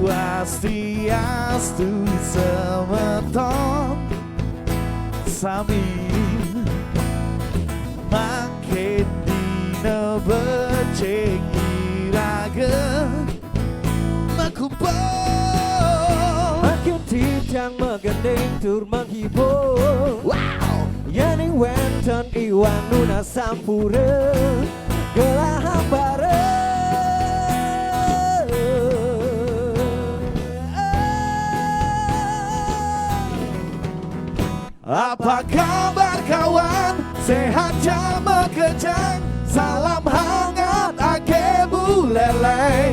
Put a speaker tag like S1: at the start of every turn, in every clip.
S1: Swastiastu semeton sami makin dina becik irageun makumpul
S2: makin tidang mengending tur menghibur.
S1: wow
S2: Yening wenten iwan nuna sampure gelahan bareng.
S1: Apa kabar kawan, sehat jama kejang, salam hangat ake buleleng.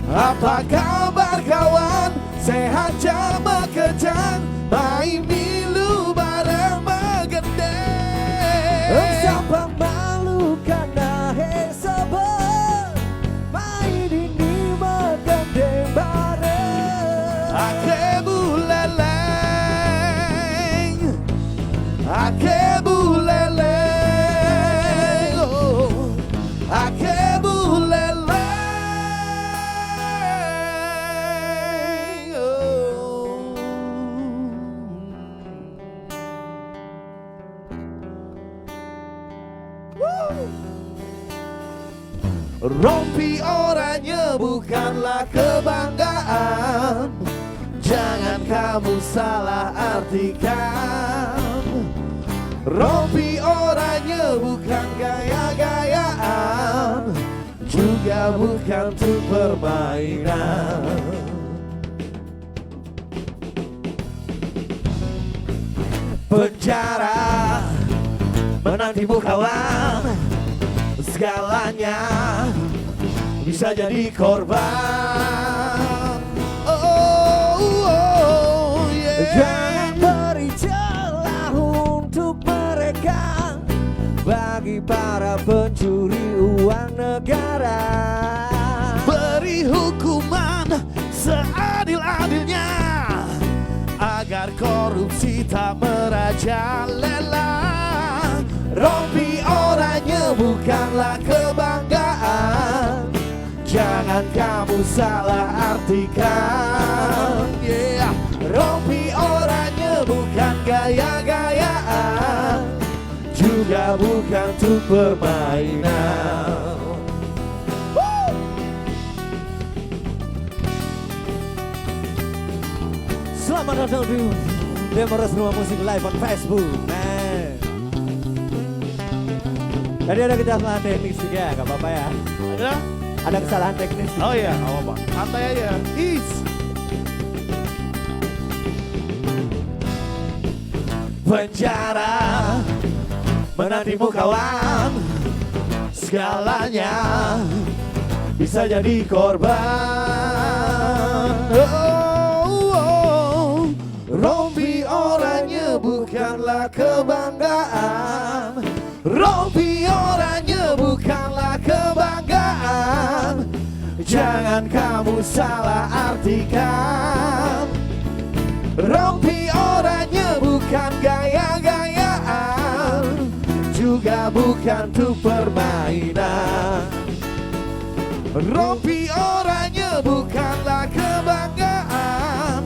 S1: Apa kabar kawan, sehat jama kejang, main milu bareng megendeng.
S2: Siapa malu karena sabar, main ini megendeng bareng.
S1: Ake buleleng, ake buleleng, oh, ake buleleng, oh. Rompi oranye bukanlah kebanggaan, jangan kamu salah artikan. Rompi oranye bukan gaya-gayaan, juga bukan untuk permainan. Penjara menantimu kawan, segalanya bisa jadi korban. Oh, yeah.
S2: Jangan beri celah untuk mereka, bagi para pencuri uang negara.
S1: Beri hukuman seadil-adilnya, agar korupsi tak merajalela. Rompi oranye bukanlah kebanggaan, jangan kamu salah artikan. Yeah. Rompi oranye bukan gaya-gayaan, juga bukan untuk permainan. Woo!
S2: Selamat datang di Demeres Rumah Musik Live on Facebook. Tadi ada kesalahan teknis juga, gak apa-apa ya. Ada kesalahan teknis juga.
S1: Oh iya, gak apa-apa. Santai aja. Penjara menantimu kawan, segalanya bisa jadi korban. Rompi oranye bukanlah kebanggaan, rompi oranye bukanlah kebanggaan, jangan kamu salah artikan. Rompi oranye bukan gaya-gayaan, juga bukan untuk permainan. Rompi oranye bukanlah kebanggaan,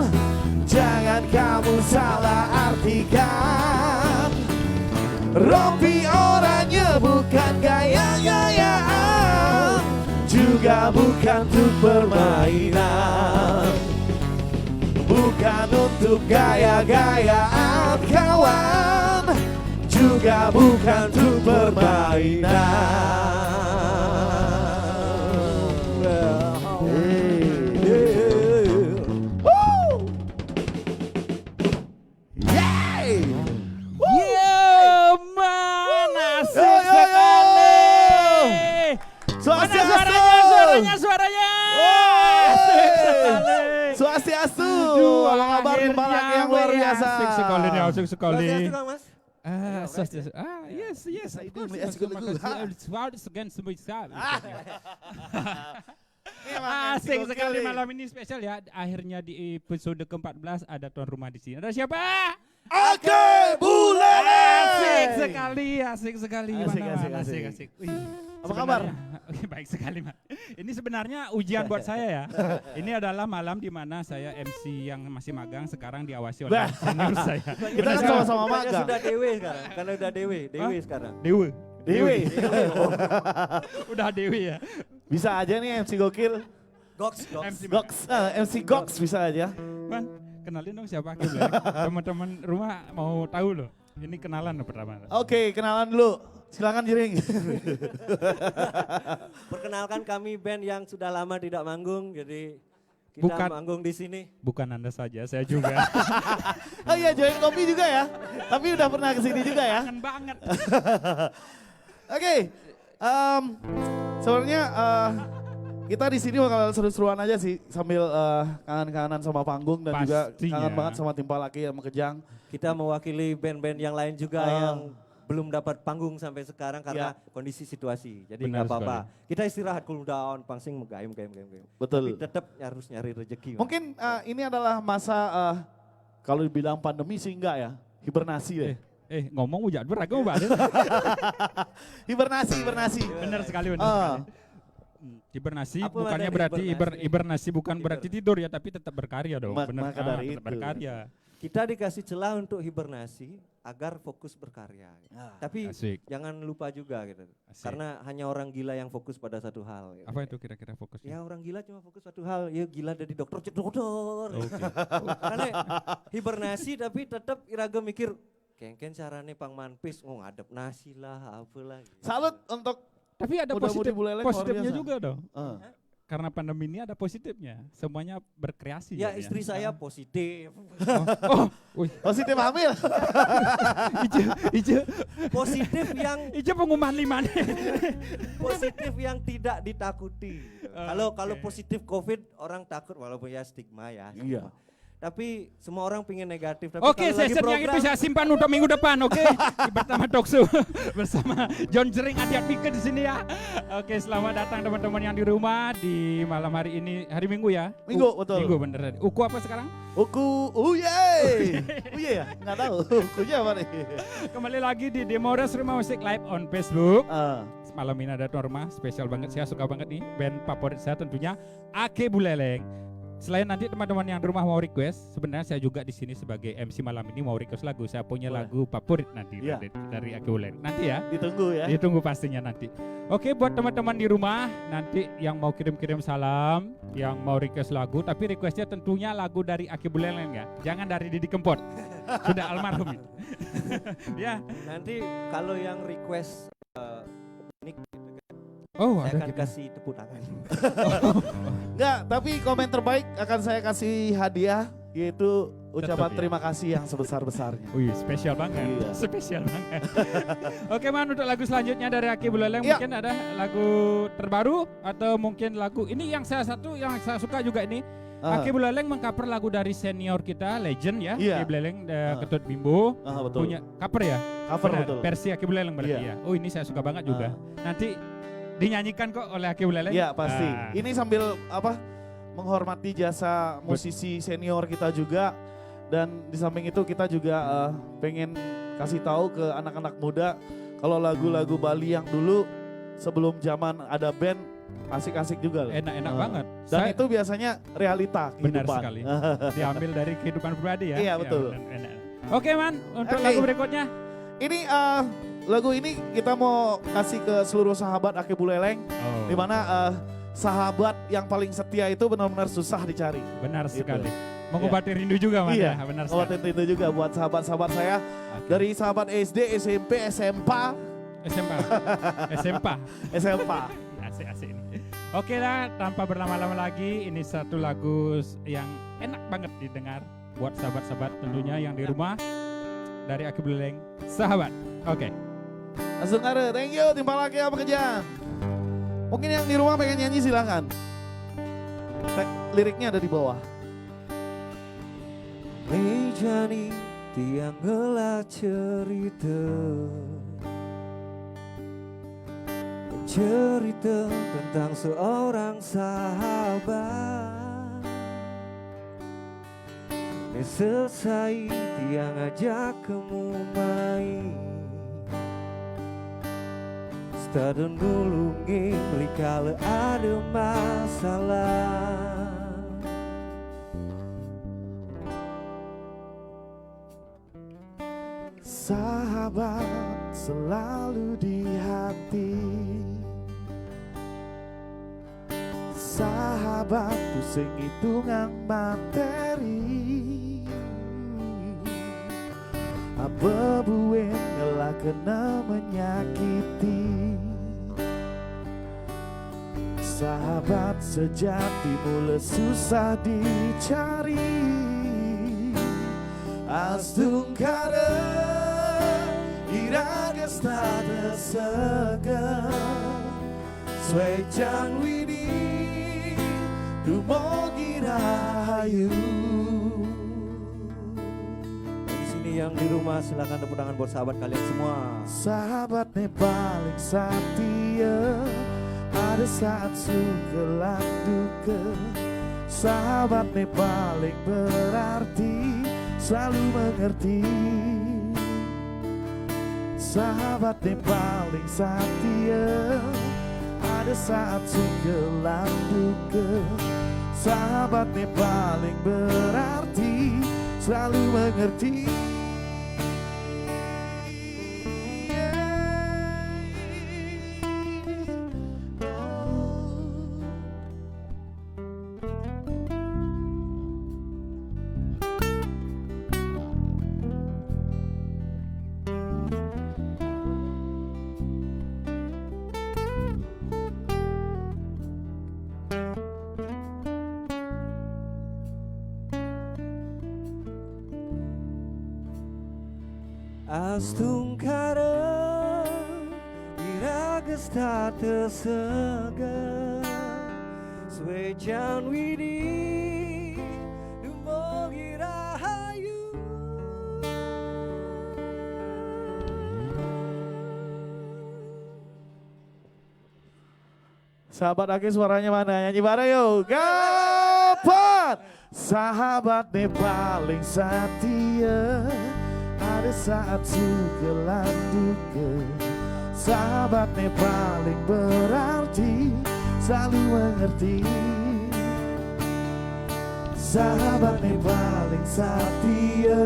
S1: jangan kamu salah artikan. Rompi oranye bukan gaya-gayaan, juga bukan untuk permainan. Bukan untuk gaya-gayaan kawan, juga bukan untuk permainan.
S3: Suaranya.
S1: Swastiastu. Apa kabar kembali yang luar biasa.
S3: Asik sekali nih, asik sekali.
S2: Mas.
S3: Swastiastu. Yes, of course. Segan semua sekali. Asik sekali malam ini spesial ya. Akhirnya di episode ke-14 ada tuan rumah di sini. Ada siapa?
S1: Oke, Buleleng.
S3: Asik sekali.
S1: Asik.
S3: Wih.
S1: Apa kabar?
S3: Oke, baik sekali, Mas. Ini sebenarnya ujian buat saya ya. Ini adalah malam di mana saya MC yang masih magang sekarang diawasi oleh senior saya.
S1: Kita kan sama-sama
S2: Bukannya
S1: magang.
S2: sudah Dewe sekarang. Karena udah Dewe sekarang.
S3: Dewa.
S1: Dewi.
S3: Udah Dewi ya.
S1: Bisa aja nih MC Gokil.
S2: Goks.
S1: MC Goks bisa aja.
S3: Man, kenalin dong siapa Aki Buleleng. Teman-teman rumah mau tahu loh. Ini kenalan loh pertama.
S1: Oke, kenalan dulu. Silakan Jering.
S2: Perkenalkan kami band yang sudah lama tidak manggung, jadi kita manggung di sini.
S3: Bukan Anda saja, saya juga.
S1: Oh iya, join kopi juga ya. Tapi udah pernah kesini juga ya.
S3: Kangen banget.
S1: Oke, sebenarnya kita di sini bakal seru-seruan aja sih sambil kangen-kangenan sama panggung dan juga
S3: Pastinya.
S1: kangen banget sama Timpa Laki sama Kejang.
S2: Kita mewakili band-band yang lain juga yang belum dapat panggung sampai sekarang karena kondisi situasi. Jadi nggak apa-apa. Kita istirahat, cool down, pangsing game.
S1: Betul.
S2: Tapi tetap harus nyari rezeki.
S1: Mungkin ini adalah masa kalau dibilang pandemi sih enggak ya, hibernasi deh.
S3: Ngomong ujat beragam banget.
S1: Hibernasi.
S3: Benar sekali. Hibernasi bukannya berarti hibernasi bukan berarti tidur ya, tapi tetap berkarya dong. Benar,
S1: maka dari
S3: tetap berkarya.
S2: Kita dikasih celah untuk hibernasi agar fokus berkarya. Tapi jangan lupa juga gitu. Karena hanya orang gila yang fokus pada satu hal. Gitu.
S3: Apa itu kira-kira fokusnya?
S2: Ya orang gila cuma fokus satu hal. Ya gila dari dokter. Karena hibernasi tapi tetap iraga mikir kengken carane pang manpis ngadep nasi lah apalah. Gitu.
S1: Salut untuk
S3: tapi ada positifnya juga dong. Karena pandemi ini ada positifnya. Semuanya berkreasi.
S2: Ya istri saya positif.
S1: Positif hamil.
S3: Ijo.
S2: Positif yang
S3: Ijo pengumuman 5 nih.
S2: Positif yang tidak ditakuti. Kalau positif COVID orang takut walaupun ya stigma ya.
S1: Iya.
S2: Tapi semua orang pingin negatif. Tapi
S3: Oke, session yang itu saya simpan untuk minggu depan, oke? Bersama Doksu, bersama John Jering Adiatmike di sini ya. Oke, selamat datang teman-teman yang di rumah di malam hari ini, hari Minggu ya?
S1: Minggu, betul.
S3: Minggu bener. Uku apa sekarang?
S1: Uye ya? Nggak tahu, ukunya apa nih?
S3: Kembali lagi di Demores Rumah Musik Live on Facebook. Malam ini ada Norma, spesial banget, saya suka banget nih. Band favorit saya tentunya Aki Buleleng. Selain nanti teman-teman yang di rumah mau request, sebenarnya saya juga di sini sebagai MC malam ini mau request lagu. Saya punya lagu favorit nanti dari Aki Buleleng. Nanti ya.
S1: Ditunggu ya.
S3: Ditunggu pastinya nanti. Oke, buat teman-teman di rumah nanti yang mau kirim-kirim salam, yang mau request lagu, tapi requestnya tentunya lagu dari Aki Buleleng ya. Jangan dari Didi Kempot. Sudah almarhum. Ya.
S2: Nanti kalau yang request unik saya akan kasih tepuk tangan.
S1: Enggak, tapi komen terbaik akan saya kasih hadiah, yaitu ucapan terima kasih yang sebesar-besarnya.
S3: Wih, spesial banget. Iya. Spesial banget. Oke, Man, untuk lagu selanjutnya dari Aki Buleleng mungkin ada lagu terbaru atau mungkin lagu ini yang saya suka juga ini. Aki Buleleng mengcover lagu dari senior kita, legend ya, Aki Buleleng, Ketut Bimbo. Punya cover ya?
S1: Cover betul.
S3: Versi Aki Buleleng berarti ya. Oh, ini saya suka banget juga. Nanti dinyanyikan kok oleh Aki Buleleng?
S1: Iya pasti. Ini sambil menghormati jasa musisi senior kita juga, dan di samping itu kita juga pengen kasih tahu ke anak-anak muda kalau lagu-lagu Bali yang dulu sebelum zaman ada band asik-asik juga loh.
S3: Enak-enak banget.
S1: Dan itu biasanya realita kehidupan.
S3: Benar sekali. Diambil dari kehidupan pribadi ya.
S1: Iya betul.
S3: Ya, oke, Man, untuk lagu berikutnya.
S1: Ini lagu ini kita mau kasih ke seluruh sahabat Aki Buleleng, di mana sahabat yang paling setia itu benar-benar susah dicari.
S3: Benar sekali. Mengobati rindu juga, Man.
S1: Iya,
S3: benar sekali.
S1: mengobati rindu juga buat sahabat-sahabat saya dari sahabat SD, SMP, SMP. Asik
S3: ini. Oke lah, tanpa berlama-lama lagi, ini satu lagu yang enak banget didengar buat sahabat-sahabat tentunya yang di rumah dari Aki Buleleng, Sahabat. Oke.
S1: Langsung ada, thank you Timpa Laki apa Kejang. Mungkin yang di rumah pengen nyanyi silakan. Liriknya ada di bawah.
S2: Mejani tiang gelap cerita, cerita tentang seorang sahabat. Selesai tiang ajak kamu main, Terdulungi kalau ada masalah.
S1: Sahabat selalu di hati, sahabat pusing hitungan materi, apa buin ngelak kena menyakiti. Sahabat sejati mulai susah dicari, astung kada iraga stade sega Swechan widi dumogi rahayu.
S2: Di sini yang di rumah silakan tepuk tangan buat sahabat kalian semua.
S1: Sahabatnya paling setia, ada saat suka lan duka. Sahabatnya paling berarti, selalu mengerti. Sahabatnya paling setia, ada saat suka lan duka. Sahabatnya paling berarti, selalu mengerti.
S2: Astung kada iraga stade sega Swechan widi dumogi rahayu.
S1: Sahabat Ake suaranya mana? Nyanyi bareng yuk. Kapan? Sahabatnya paling setia, ada saat suka lan duka. Sahabatnya paling berarti, selalu mengerti. Sahabatnya paling setia,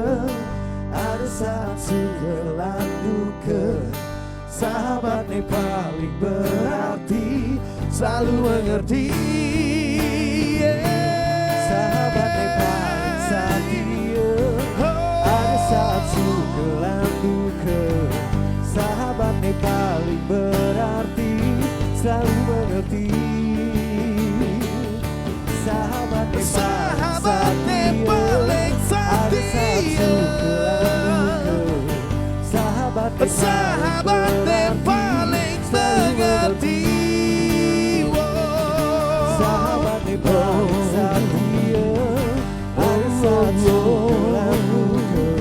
S1: ada saat suka lan duka. Sahabatnya paling berarti, selalu mengerti.
S2: Sahabatnya paling setia, ada saat suka lan duka. Sahabatnya paling berarti, selalu mengerti. Sahabatnya paling setia, ada saat suka lan duka. Sahabatnya paling mengerti. Sahabatnya paling setia, ada saat suka lan duka.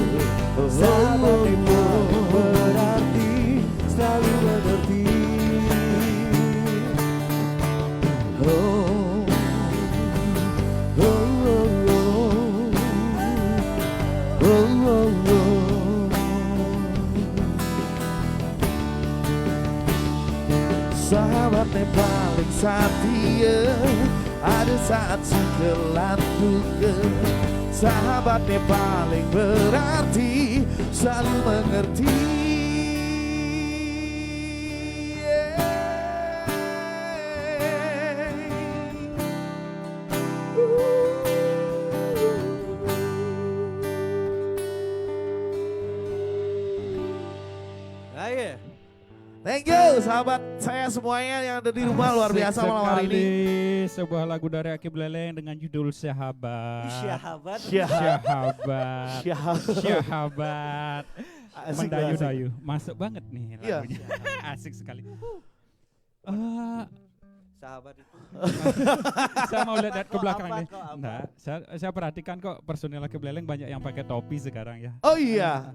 S2: Sahabatnya paling berarti, selalu mengerti.
S1: Sahabatnya paling setia, ada saat suka lan duka. Sahabatnya paling berarti, selalu mengerti.
S2: Ayo.
S1: Thank you sahabat saya semuanya yang ada di rumah, luar biasa malam hari ini.
S3: Sebuah lagu dari Aki Beleleng dengan judul Sahabat.
S2: Sahabat.
S3: Sahabat. Sahabat.
S1: Asik,
S3: Mendayu-dayu. Masuk banget nih
S1: Iya.
S3: lagunya. Asik sekali.
S2: Sahabat itu.
S3: Saya mau lihat ke belakang
S2: Apa
S3: nih.
S2: kok, apa?
S3: Nah, saya perhatikan kok personil Aki Beleleng banyak yang pakai topi sekarang ya.
S1: Oh iya,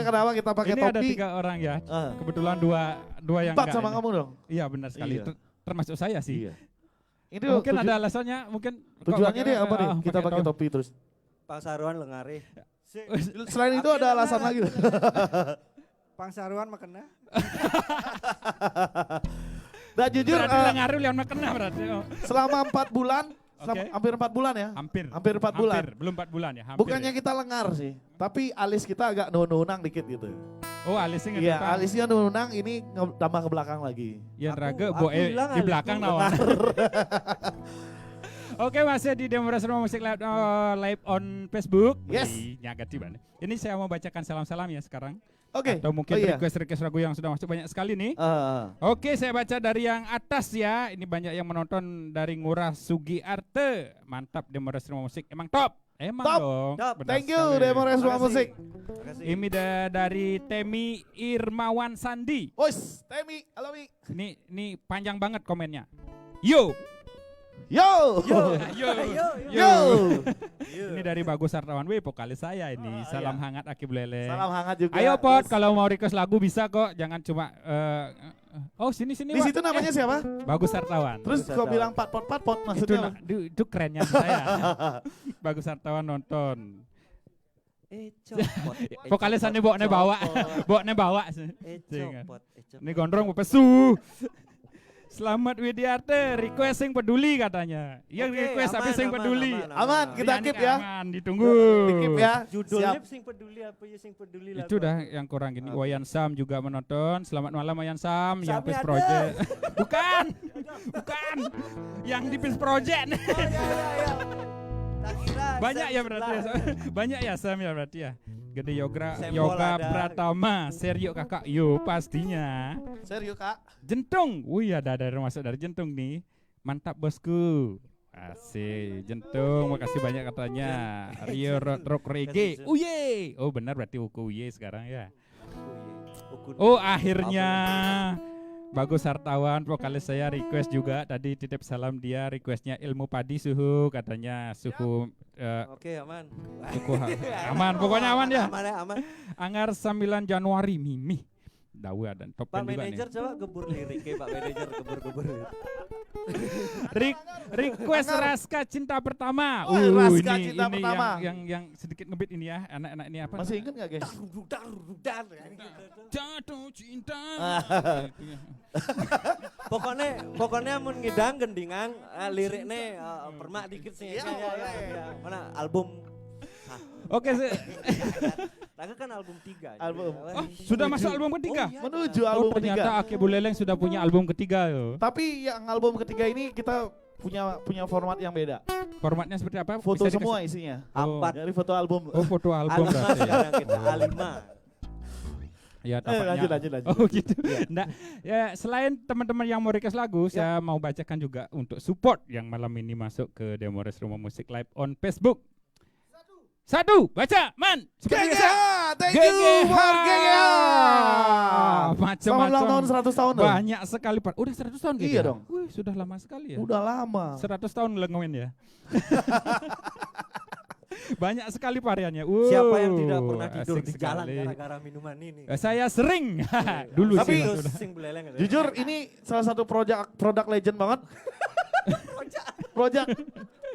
S1: kenapa kita pakai
S3: Ini
S1: topi?
S3: ada 3 orang ya.
S1: Ah.
S3: Kebetulan dua yang
S1: 4
S3: enggak
S1: sama
S3: ini.
S1: kamu dong.
S3: Iya benar sekali.
S1: Iya.
S3: Itu termasuk saya sih.
S1: Iya. Ini
S3: Mungkin ada alasannya, mungkin kok
S1: tujuannya dia apa nih? Kita
S3: pakai
S1: pakai topi terus.
S2: Pangsaruan lengare.
S1: Selain itu ada alasan lagi.
S2: Pangsaruan makena.
S1: Nah jujur
S3: Berarti ngaruh yang kena berarti. Oh.
S1: selama 4 bulan,
S3: Oke.
S1: hampir 4 bulan ya.
S3: Hampir.
S1: Hampir 4 bulan.
S3: Belum 4 bulan ya. Hampir
S1: Bukannya
S3: ya.
S1: kita lengar sih, tapi alis kita agak nunang dikit gitu.
S3: Oh alisnya nggak
S1: Iya,
S3: depan.
S1: alisnya nunang ini tambah ke belakang lagi.
S3: Yang raga
S2: Aku
S3: boe
S2: bilang
S3: di
S2: alisku
S3: belakang nawan. Oke, masih di Demoras Rumah Musik live, live on Facebook.
S1: Yes.
S3: Nyagati banget. Ini saya mau bacakan salam-salam ya sekarang.
S1: Oke.
S3: Atau mungkin
S1: Oh, iya.
S3: request-request lagu yang sudah masuk banyak sekali nih.
S1: Ah,
S3: Oke, saya baca dari yang atas ya. Ini banyak yang menonton dari Ngurah Sugi Arte. Mantap Demoras Rumah Musik. Emang top. Emang
S1: Top.
S3: dong.
S2: Top.
S3: Benar
S1: thank you
S3: sekali.
S1: Demoras Rumah
S2: Makasih.
S1: Musik.
S2: Makasih.
S3: Ini dari Temi Irmawan Sandi.
S1: Wos, Temi, halo Mi.
S3: Ini panjang banget komennya. Yo.
S1: Yo.
S3: Yo.
S1: Yo.
S3: Ini dari Bagus Hartawan W, vokalis saya ini.
S1: Oh,
S3: Salam
S1: iya.
S3: hangat Aki Buleleng.
S1: Salam hangat juga.
S3: Ayo Pot,
S1: Terus,
S3: kalau mau request lagu bisa kok. Jangan cuma oh sini
S1: di
S3: Wak.
S1: situ namanya siapa?
S3: Bagus Hartawan.
S1: Terus kau bilang pat pot
S3: itu,
S1: maksudnya apa?
S3: itu kerennya saya. Bagus Hartawan nonton.
S2: Copot.
S3: Vokalisannya Bokne bawa. Bokne bawa.
S2: Copot.
S3: Ini gondrong pesu. Selamat Widiarte, request yang peduli katanya. Iya
S2: Oke,
S3: request tapi
S2: aman,
S3: yang
S2: aman,
S3: peduli.
S1: Aman, kita
S3: Ini
S1: keep ya.
S3: Aman, ditunggu.
S1: Keep ya.
S2: Judulnya
S1: Siap.
S2: sing peduli apa ya sing peduli
S3: Itu dah yang kurang gini.
S2: Oke.
S3: Wayan Sam juga menonton. Selamat malam Wayan Sam, yang
S2: Sami
S3: Peace
S2: ada.
S3: Project. Bukan. Bukan. Yang di Peace Project.
S2: Oh ya. Tak kira
S3: Banyak
S2: Sam
S3: ya berarti.
S2: sebelah.
S3: Banyak ya Sam ya berarti ya. Gede Yoga
S2: Sempol
S3: Yoga
S2: ada.
S3: Pratama, serius kakak. Yo pastinya.
S1: Serius Kak.
S3: Jentung. Wih ada masuk dari Jentung nih. Mantap bosku. Asik, Jentung, makasih banyak katanya. Rio Rock Reggae.
S2: Kasih,
S3: Uye. Oh benar berarti Uku Uye sekarang ya.
S2: Ukun.
S3: Oh akhirnya Bagus Hartawan vokalis saya request juga tadi titip salam dia requestnya ilmu padi suhu katanya suhu
S2: Oke, aman.
S3: suhu aman pokoknya aman ya.
S2: Aman ya, aman.
S3: Anggar 9 Januari Mimi Dawa dan top
S2: Pak
S3: 10 juga nih.
S2: manajer coba gebur lirik ya, Pak manajer gebur lirik.
S3: Request Raska Cinta Pertama.
S1: Oh, Raska Cinta Pertama.
S3: Yang sedikit ngebit ini ya anak-anak ini apa?
S1: Masih ingat nggak guys?
S2: Dar.
S3: Jatuh cinta.
S2: Pokoknya mun ngidang gendingan liriknya permak dikit sih.
S1: Iya, boleh.
S2: Ya. Mana album
S3: Oke,
S2: Laga kan album 3.
S1: Album.
S3: oh, sudah masuk album ketiga.
S2: iya.
S1: Menuju
S3: Oh,
S1: album
S3: ternyata
S1: ketiga.
S3: Aki Buleleng sudah punya album ketiga yo.
S1: Tapi yang album ketiga ini kita punya format yang beda.
S3: Formatnya seperti apa?
S1: Foto
S3: Bisa dikasih-
S1: semua isinya.
S2: Empat.
S1: Dari foto album.
S3: Oh, foto album
S2: A5
S3: berarti.
S2: sekarang kita A5.
S3: Ya, tampaknya.
S1: lanjut.
S3: Oh gitu. Nggak, ya selain teman-teman yang mau request lagu, saya mau bacakan juga untuk support yang malam ini masuk ke Demoras Rumah Musik Live on Facebook. Satu, baca, man. Seperti
S1: GGH,
S3: biasa.
S1: thank you for GGH. Selamat ulang
S3: Macam-macam.
S1: tahun 100 tahun dong.
S3: Banyak sekali, Pak. Udah 100 tahun GGH?
S1: Iya dong.
S3: Wih, sudah lama sekali ya.
S1: Udah lama.
S3: 100 tahun lengoin ya. Banyak sekali variannya.
S2: Siapa yang tidak pernah tidur
S3: asik
S2: di jalan
S3: sekali.
S2: gara-gara minuman ini?
S3: Saya sering. Dulu
S1: Tapi-
S3: sih.
S2: Terus sing beleleng.
S1: Jujur ini salah satu produk legend banget.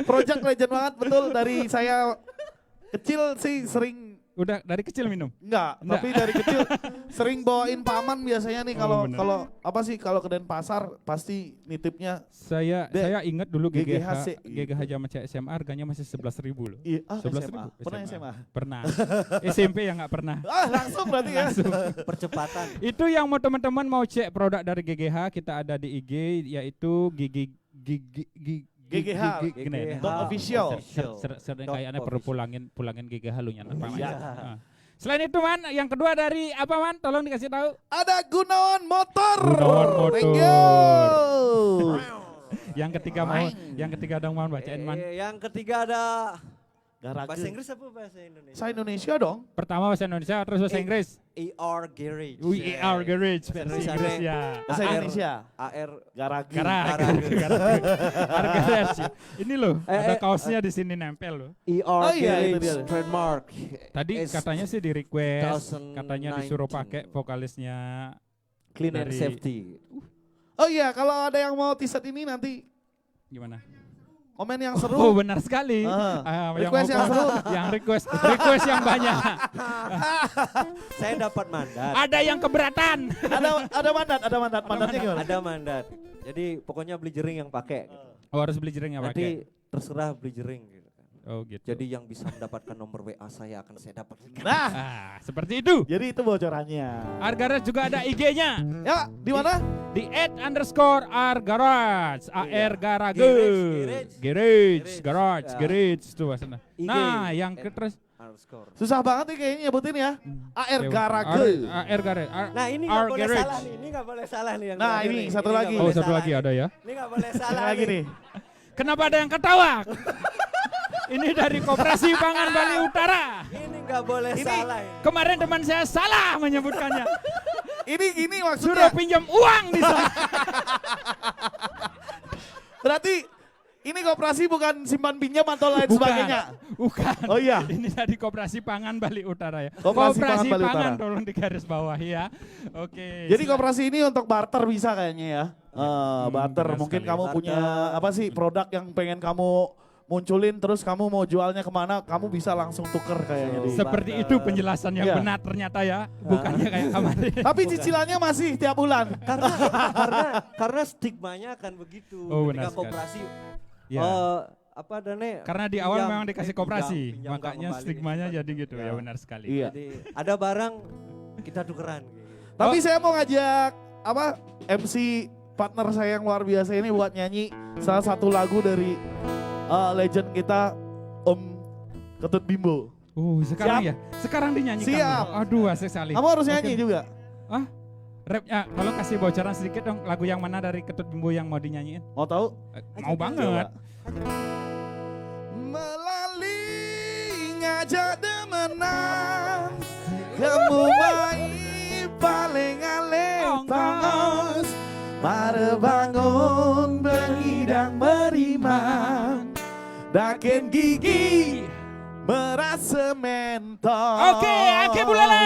S1: Project legend banget betul dari saya kecil sih sering
S3: Udah dari kecil minum.
S1: enggak,
S3: Enggak.
S1: tapi dari kecil sering bawain paman biasanya nih
S3: Oh,
S1: kalau
S3: bener.
S1: apa sih kalau ke Denpasar pasti nitipnya
S3: Saya ingat dulu
S1: GGH
S3: GGH
S1: sih.
S3: GGH zaman saya SMA harganya masih 11.000 loh.
S1: iya,
S3: 11.000.
S1: Pernah SMA.
S3: Pernah. SMP yang nggak pernah.
S1: Langsung berarti ya.
S2: Percepatan.
S3: Itu yang mau teman-teman mau cek produk dari GGH kita ada di IG yaitu
S1: GGH.
S3: gini.
S1: Dot official.
S3: Sering
S2: Dot
S3: kayaknya perlu
S2: official.
S3: pulangin GGH lu nyana.
S1: Iya.
S3: Selain itu Man, yang kedua dari apa Man? Tolong dikasih tahu.
S1: Ada Gunawan Motor.
S3: Gunawan Motor.
S1: Thank you.
S3: Yang ketiga dong Man bacain Man.
S2: Yang ketiga ada
S1: Garage.
S2: bahasa Inggris apa bahasa Indonesia?
S1: Saya Indonesia dong.
S3: Pertama bahasa Indonesia terus bahasa Inggris.
S2: ER Garage.
S3: ER Garage
S2: Bahasa
S3: versi
S2: Indonesia
S3: Inggris
S2: deh.
S3: ya.
S1: Bahasa Indonesia.
S2: AR
S1: Garage.
S3: Garage. Ini loh, ada
S2: eh,
S3: kaosnya di sini nempel loh.
S2: ER
S1: Oh iya, itu
S2: Garage
S1: dia.
S2: trademark.
S3: Tadi
S2: Is
S3: katanya sih di request,
S2: 2019.
S3: katanya disuruh pakai vokalisnya.
S2: clean and
S3: dari-
S2: safety.
S1: Oh iya, kalau ada yang mau t-shirt ini nanti
S3: Gimana?
S1: komen yang seru.
S3: Oh benar sekali.
S1: Request yang seru.
S3: Yang request yang banyak.
S2: Saya dapat mandat.
S3: Ada yang keberatan.
S1: Ada mandat. Mandatnya gimana?
S2: Ada mandat. Jadi pokoknya beli jering yang pakai.
S3: Oh harus beli jering ya pakai.
S2: Nanti terserah beli jering gitu kan.
S3: Oh gitu.
S2: Jadi yang bisa mendapatkan nomor WA saya akan saya dapatkan.
S1: Nah,
S3: seperti itu.
S1: jadi itu bocorannya.
S3: Argarage juga ada IG-nya.
S1: Ya, di mana?
S3: Di @_argarage. AR Garage. Garage itu bahasanya. Nah, yang terus
S1: Susah banget nih kayaknya nyebutin ya. AR Garage.
S3: AR Garage.
S2: Nah ini nggak boleh salah nih. Ini nggak boleh salah nih. Yang
S1: nah
S2: terakhir
S1: ini
S2: nih.
S1: satu
S2: Ini
S1: lagi.
S2: nggak
S3: Oh
S2: boleh
S3: satu
S2: salah
S3: lagi
S2: nih.
S3: ada ya.
S2: Ini nggak boleh salah
S1: lagi nih.
S3: Kenapa ada yang ketawa? Ini dari Koperasi Pangan Bali Utara.
S2: Ini nggak boleh salah. Ini.
S3: Kemarin teman saya salah menyebutkannya.
S1: Ini gini
S3: Suruh
S1: maksudnya.
S3: pinjam uang di sana.
S1: Berarti ini koperasi bukan simpan pinjam atau lain sebagainya.
S3: Bukan.
S1: Oh iya.
S3: Ini dari Koperasi Pangan Bali Utara ya.
S1: Koperasi Pangan Bali Utara.
S3: Tolong di garis bawah ya. Oke.
S1: Jadi koperasi ini untuk barter bisa kayaknya ya. Barter
S3: benar
S1: mungkin
S3: sekali.
S1: kamu
S2: Barter.
S1: punya apa sih produk yang pengen kamu munculin terus kamu mau jualnya kemana kamu bisa langsung tuker kayaknya.
S3: Seperti
S2: barter.
S3: itu penjelasan yang
S1: Iya.
S3: benar ternyata ya. Bukannya kayak kemarin.
S1: Tapi cicilannya masih tiap bulan.
S2: Karena stigmanya akan begitu.
S3: Oh, benar
S2: Ketika
S3: sekali.
S2: koperasi
S3: Ya.
S2: apa Dane?
S3: Karena di awal
S2: pinjam,
S3: memang dikasih koperasi,
S2: pinjam,
S3: makanya
S2: kembali.
S3: stigmanya jadi gitu
S2: Ya.
S3: ya benar sekali.
S1: Iya.
S2: Jadi ada barang kita tukeran.
S1: Tapi saya mau ngajak apa MC partner saya yang luar biasa ini buat nyanyi salah satu lagu dari legend kita Om Ketut Bimbo.
S3: Sekarang
S1: Siap?
S3: ya? Sekarang dinyanyikan.
S1: Siap.
S3: Aduh asik sekali.
S1: Kamu harus nyanyi
S3: Oke.
S1: juga.
S3: Rapnya, tolong kasih bocoran sedikit dong lagu yang mana dari Ketut Bimbo yang mau dinyanyiin?
S1: Mau tahu?
S3: Mau banget.
S1: Melalui ngajak demenan kamu mai paling alih tongos mare bangun bengidang berimang dakin gigi merasa mentos.
S3: Oke, Ake Bulele.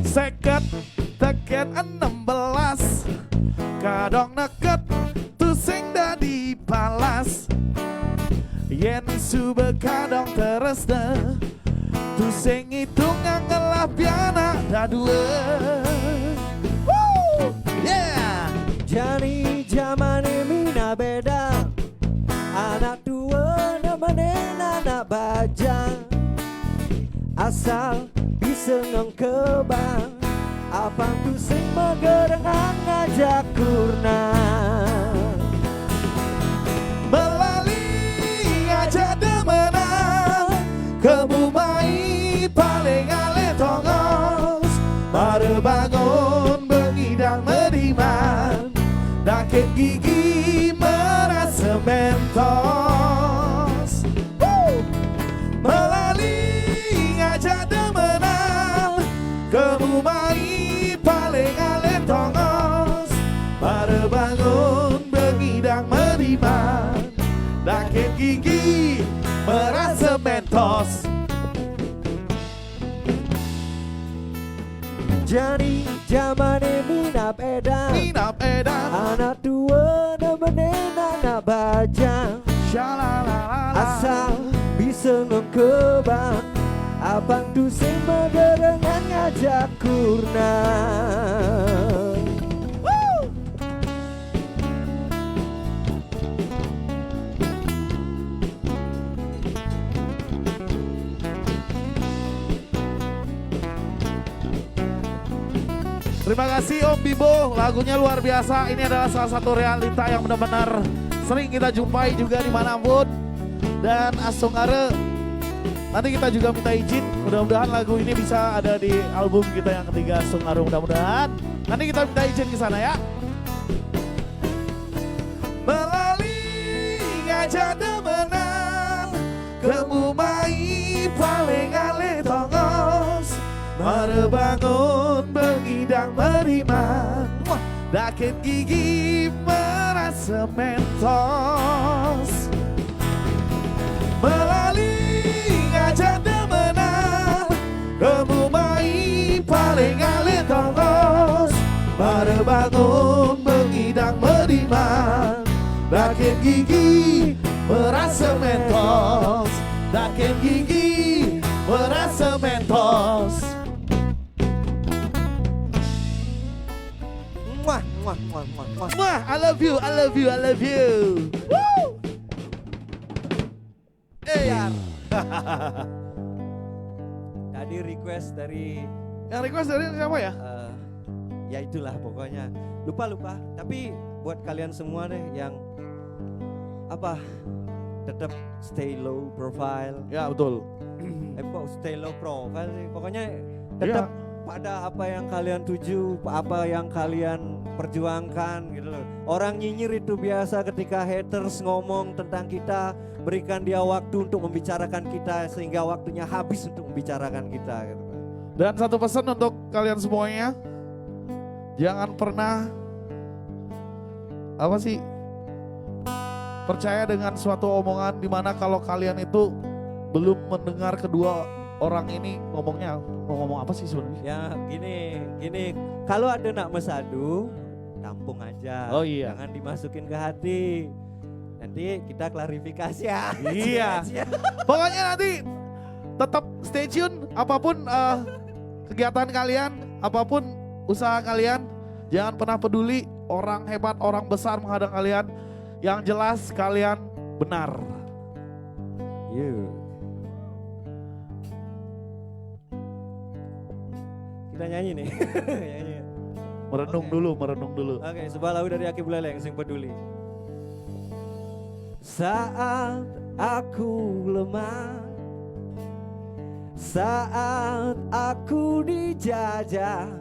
S1: Seket teken 16 kadang neket tu sing dadi palas yen sube kadang terus tu sing hitung ngelah piana da dua. Yeah.
S2: Jadi zaman ini beda. Anak tua nemenin anak bajang. Asal bisa ngengkebang. Apa tu sing megerengan ngajak kurna.
S1: Melalui ngajak demenan kamu mai paling alih tongos mare bangun bengidang meriman dakit gigi merasa mentos. Melalui ngajak demenan kamu mai paling alih tongos mare bangun bengidang meriman dakit gigi merasa mentos.
S2: Jadi zaman ini beda.
S1: Minap edan
S2: Anak tua nemenin anak bajang.
S1: Shalalalala.
S2: Asal bisa ngekebang. Abang tu sing megerengan ngajak kurna.
S1: Terima kasih Om Bimbo, lagunya luar biasa. Ini adalah salah satu realita yang benar-benar sering kita jumpai juga dimanapun. Dan Asung Are, nanti kita juga minta izin, mudah-mudahan lagu ini bisa ada di album kita yang ketiga Asung Are, mudah-mudahan. Nanti kita minta izin ke sana ya. Melalui ngajak demenan, kamu mai paling alih tongos mare bangun bengidang meriman Sakit gigi merasa mentos, melalui ngajak temenan, kamu mai paling alit tongos, pada bangun mengidang meriman. Sakit gigi merasa mentos, sakit gigi merasa mentos.
S2: Muah, muah, muah, muah, muah.
S1: Wah, I love you, I love you, I love you. Woo!
S2: Biar. Tadi request dari
S1: Yang request dari siapa ya?
S2: ya itulah pokoknya. Lupa. Tapi buat kalian semua deh yang apa tetap stay low profile.
S1: Ya betul.
S2: Kok stay low profile sih? Pokoknya tetap pada apa yang kalian tuju, apa yang kalian perjuangkan gitu loh. Orang nyinyir itu biasa ketika haters ngomong tentang kita, berikan dia waktu untuk membicarakan kita sehingga waktunya habis untuk membicarakan kita gitu.
S1: Dan satu pesan untuk kalian semuanya, jangan pernah percaya dengan suatu omongan di mana kalau kalian itu belum mendengar kedua orang ini ngomongnya mau ngomong apa sih sebenarnya?
S2: Ya gini, kalau ada nak mesadu, tampung aja.
S1: Oh iya.
S2: Jangan dimasukin ke hati. Nanti kita klarifikasi ya.
S1: Iya. Pokoknya nanti tetap stay tune apapun kegiatan kalian, apapun usaha kalian, jangan pernah peduli orang hebat, orang besar menghadang kalian. Yang jelas kalian benar.
S2: Kita nyanyi nih. Nyanyi.
S1: Merenung dulu.
S2: Oke, sebuah lagu dari Aki Buleleng, Sing Peduli. Saat aku lemah, saat aku dijajah,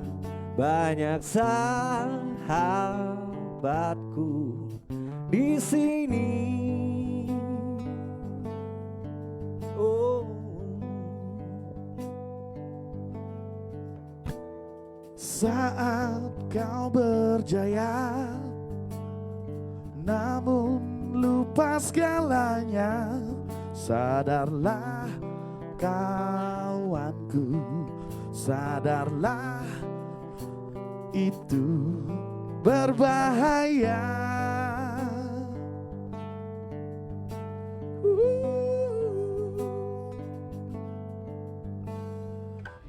S2: banyak sahabatku di sini. Oh.
S1: Saat kau berjaya, namun lupa segalanya, sadarlah kawanku, sadarlah itu berbahaya.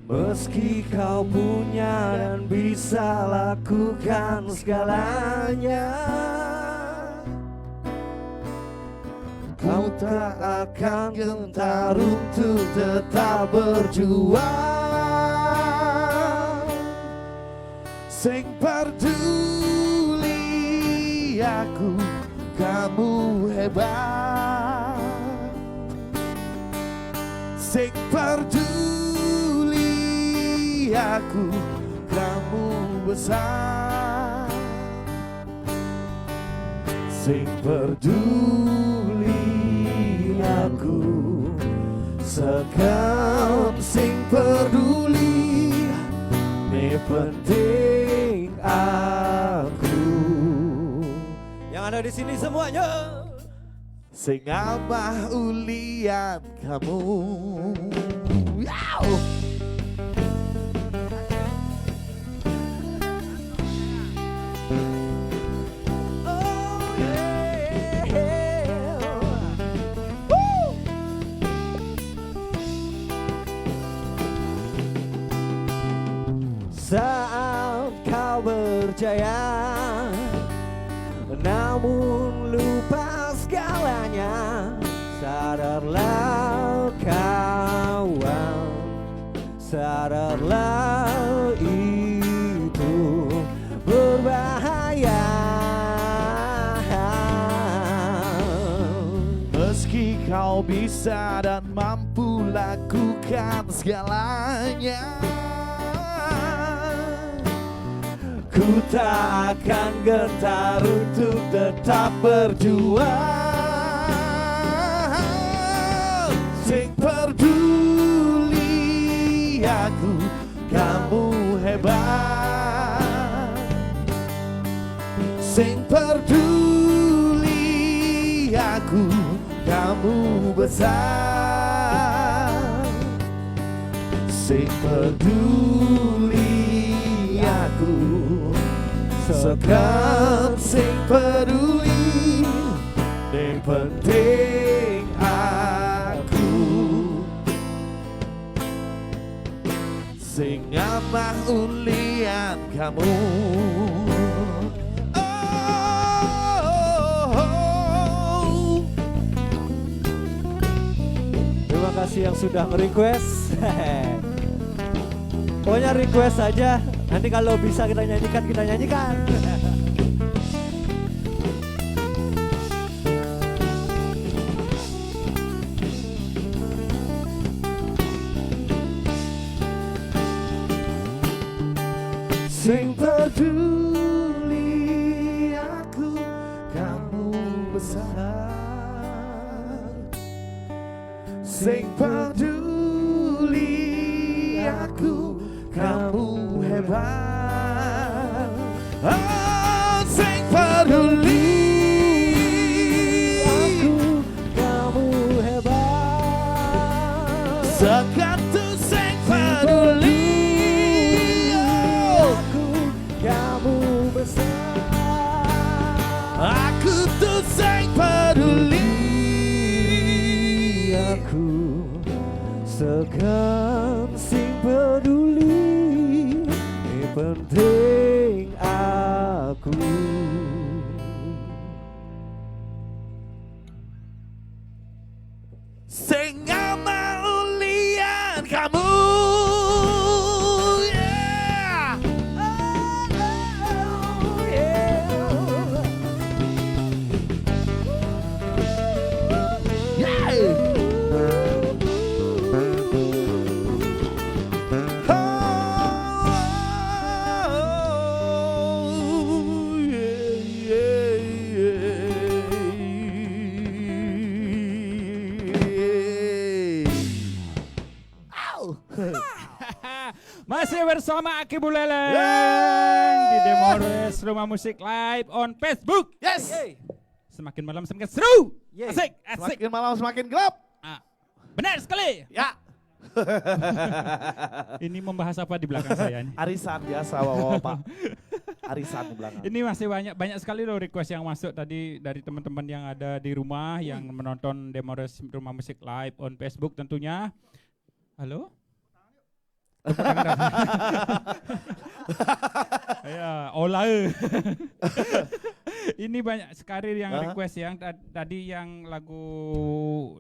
S2: Meski kau punya dan bisa lakukan segalanya, kau tak akan gentar untuk tetap berjuang.
S1: Sing peduli aku, kamu hebat. Sing peduli aku, kamu besar. Sing peduli aku, sekam sing peduli, ini penting aku.
S2: Yang ada di sini semuanya.
S1: Sing abah ulian kamu. Yow!
S2: Saat kau berjaya, namun lupa segalanya, sadarlah kawan, sadarlah itu berbahaya.
S1: Meski kau bisa dan mampu lakukan segalanya, ku tak akan gentar untuk tetap berjuang. Sing peduli aku, kamu hebat. Sing peduli aku, kamu besar. Sing peduli aku, sekam sing peduli, yang penting aku. Sing amah ulian kamu.
S2: Terima kasih yang sudah nge-request. Pokoknya request saja. Nanti kalau bisa kita nyanyikan, kita nyanyikan.
S1: Sing peduli aku, kamu besar. Sing peduli aku, kamu hebat. Oh, sing peduli
S2: Aku, kamu hebat.
S1: sekatu sing peduli.
S2: Kamu besar.
S1: Aku tuh sing peduli.
S2: Aku sekam sing peduli, yang penting aku.
S1: Sing ama ulian kamu. Yeah.
S3: Masih bersama Aki Buleleng di Demores Rumah Musik Live on Facebook.
S1: Yes.
S3: Semakin malam semakin seru.
S2: Yeay.
S3: Asik, asik.
S1: Semakin malam semakin gelap.
S3: Ah, benar sekali.
S1: Ya.
S3: Ini membahas apa di belakang saya ini?
S1: Arisan biasa Bapak. Arisan di belakang.
S3: Ini masih banyak sekali loh request yang masuk tadi dari teman-teman yang ada di rumah yang menonton Demores Rumah Musik Live on Facebook tentunya. Halo? Tepuk tangan dah. Ya, olah. Ini banyak sekali yang request yang tadi yang lagu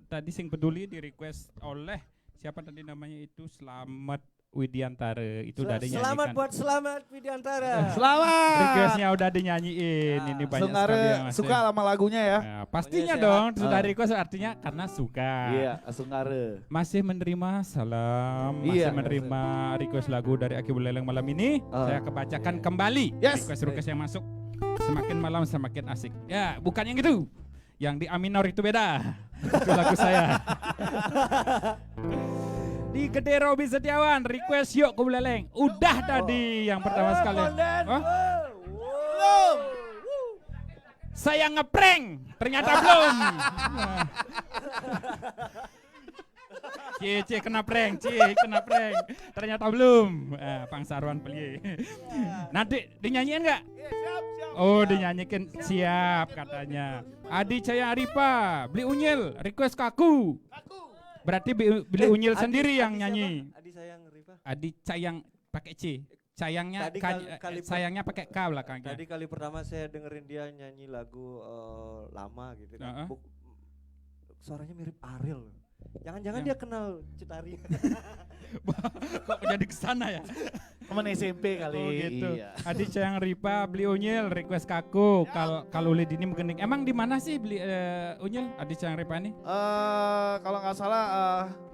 S3: tadi Sing Peduli di request oleh siapa tadi namanya itu Selamat Widiantara itu udah dinyanyikan.
S2: Selamat buat Selamat Widiantara.
S1: Selamat.
S3: Requestnya udah dinyanyiin. Ini banyak
S1: Sungare
S3: sekali yang masih.
S1: suka sama lagunya ya.
S3: Ya, pastinya
S2: Sehat.
S3: dong sudah request artinya karena suka.
S1: Iya, Sungare.
S3: Masih menerima salam, masih
S1: Iya.
S3: menerima request lagu dari Aki Buleleng malam ini. Saya kebacakan kembali
S1: Yes.
S3: request yang masuk. Semakin malam semakin asik. Ya, bukan yang itu. Yang di A minor itu beda. Itu lagu saya. Di Gede Robi Setiawan request yuk ke Buleleng. Udah tadi yang pertama sekali. Oh?
S1: Belum.
S3: Saya ngeprank, ternyata belum. Cie kena prank, ternyata belum. Pang Sarwan Pelie. Nanti dinyanyiin nggak? Oh dinyanyikan siap katanya. Adi Caya Aripa, beli unyil, request kaku. Berarti beli unyil sendiri yang nyanyi.
S2: Adi sayang Rifa.
S3: Adi Cayang pakai C. Sayangnya
S2: Tadi
S3: sayangnya pakai K belakangnya.
S2: Tadi kali pertama saya dengerin dia nyanyi lagu lama gitu kan. Suaranya mirip Ariel. Jangan-jangan dia kenal Citari.
S3: Kok jadi kesana ya?
S1: Temen SMP kali.
S3: Oh gitu.
S1: Iya.
S3: Adi Cayang Ripa beli unyil request kaku. Kalau lid ini menggending. Emang di mana sih beli unyil Adi Cayang Ripa ini?
S1: Kalau nggak salah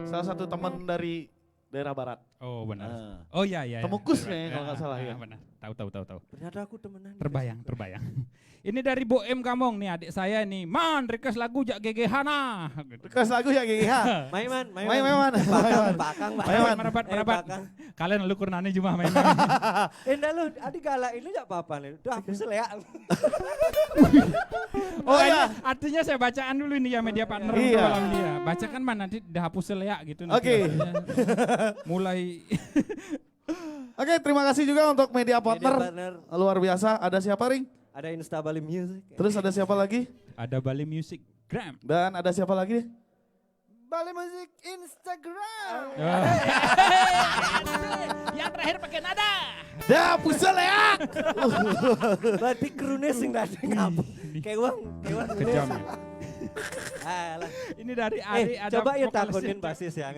S1: salah satu teman dari daerah barat.
S3: Oh benar. Oh iya.
S1: Temukus
S3: Benar.
S1: kayaknya kalau nggak salah ya.
S3: Benar. Tahu.
S2: Ternyata aku temenan.
S3: Terbayang. Ini dari Boem Kamong nih adik saya nih. Man, request lagu Jak GG Hana.
S1: Request lagu ya GGH.
S2: Maiman. Pakang.
S3: Merabat. Kalian lu kurnane cuma main.
S2: Endah lu, adik galak ini jak apa nih? Udah aku selea.
S3: Oh iya, artinya saya bacaan dulu ini ya media partner
S1: Iya.
S3: malam ini ya. Bacakan man nanti udah hapus selea gitu.
S1: Oke.
S3: Mulai.
S1: Oke, terima kasih juga untuk media partner.
S2: Partner.
S1: Luar biasa. Ada siapa, Ring?
S2: Ada Insta Bali Music.
S1: Terus ada siapa lagi?
S3: Ada Bali Music Gram.
S1: Dan ada siapa lagi?
S2: Bali Music Instagram.
S3: Yang terakhir pakai nada.
S1: Dah, pusel ya.
S2: Berarti krunya sing tadi ngapa? Kewang.
S3: Kejam ya.
S2: Alah.
S3: Ini dari Ari ada
S2: Coba ya
S3: vokalisnya.
S2: takunin basis yang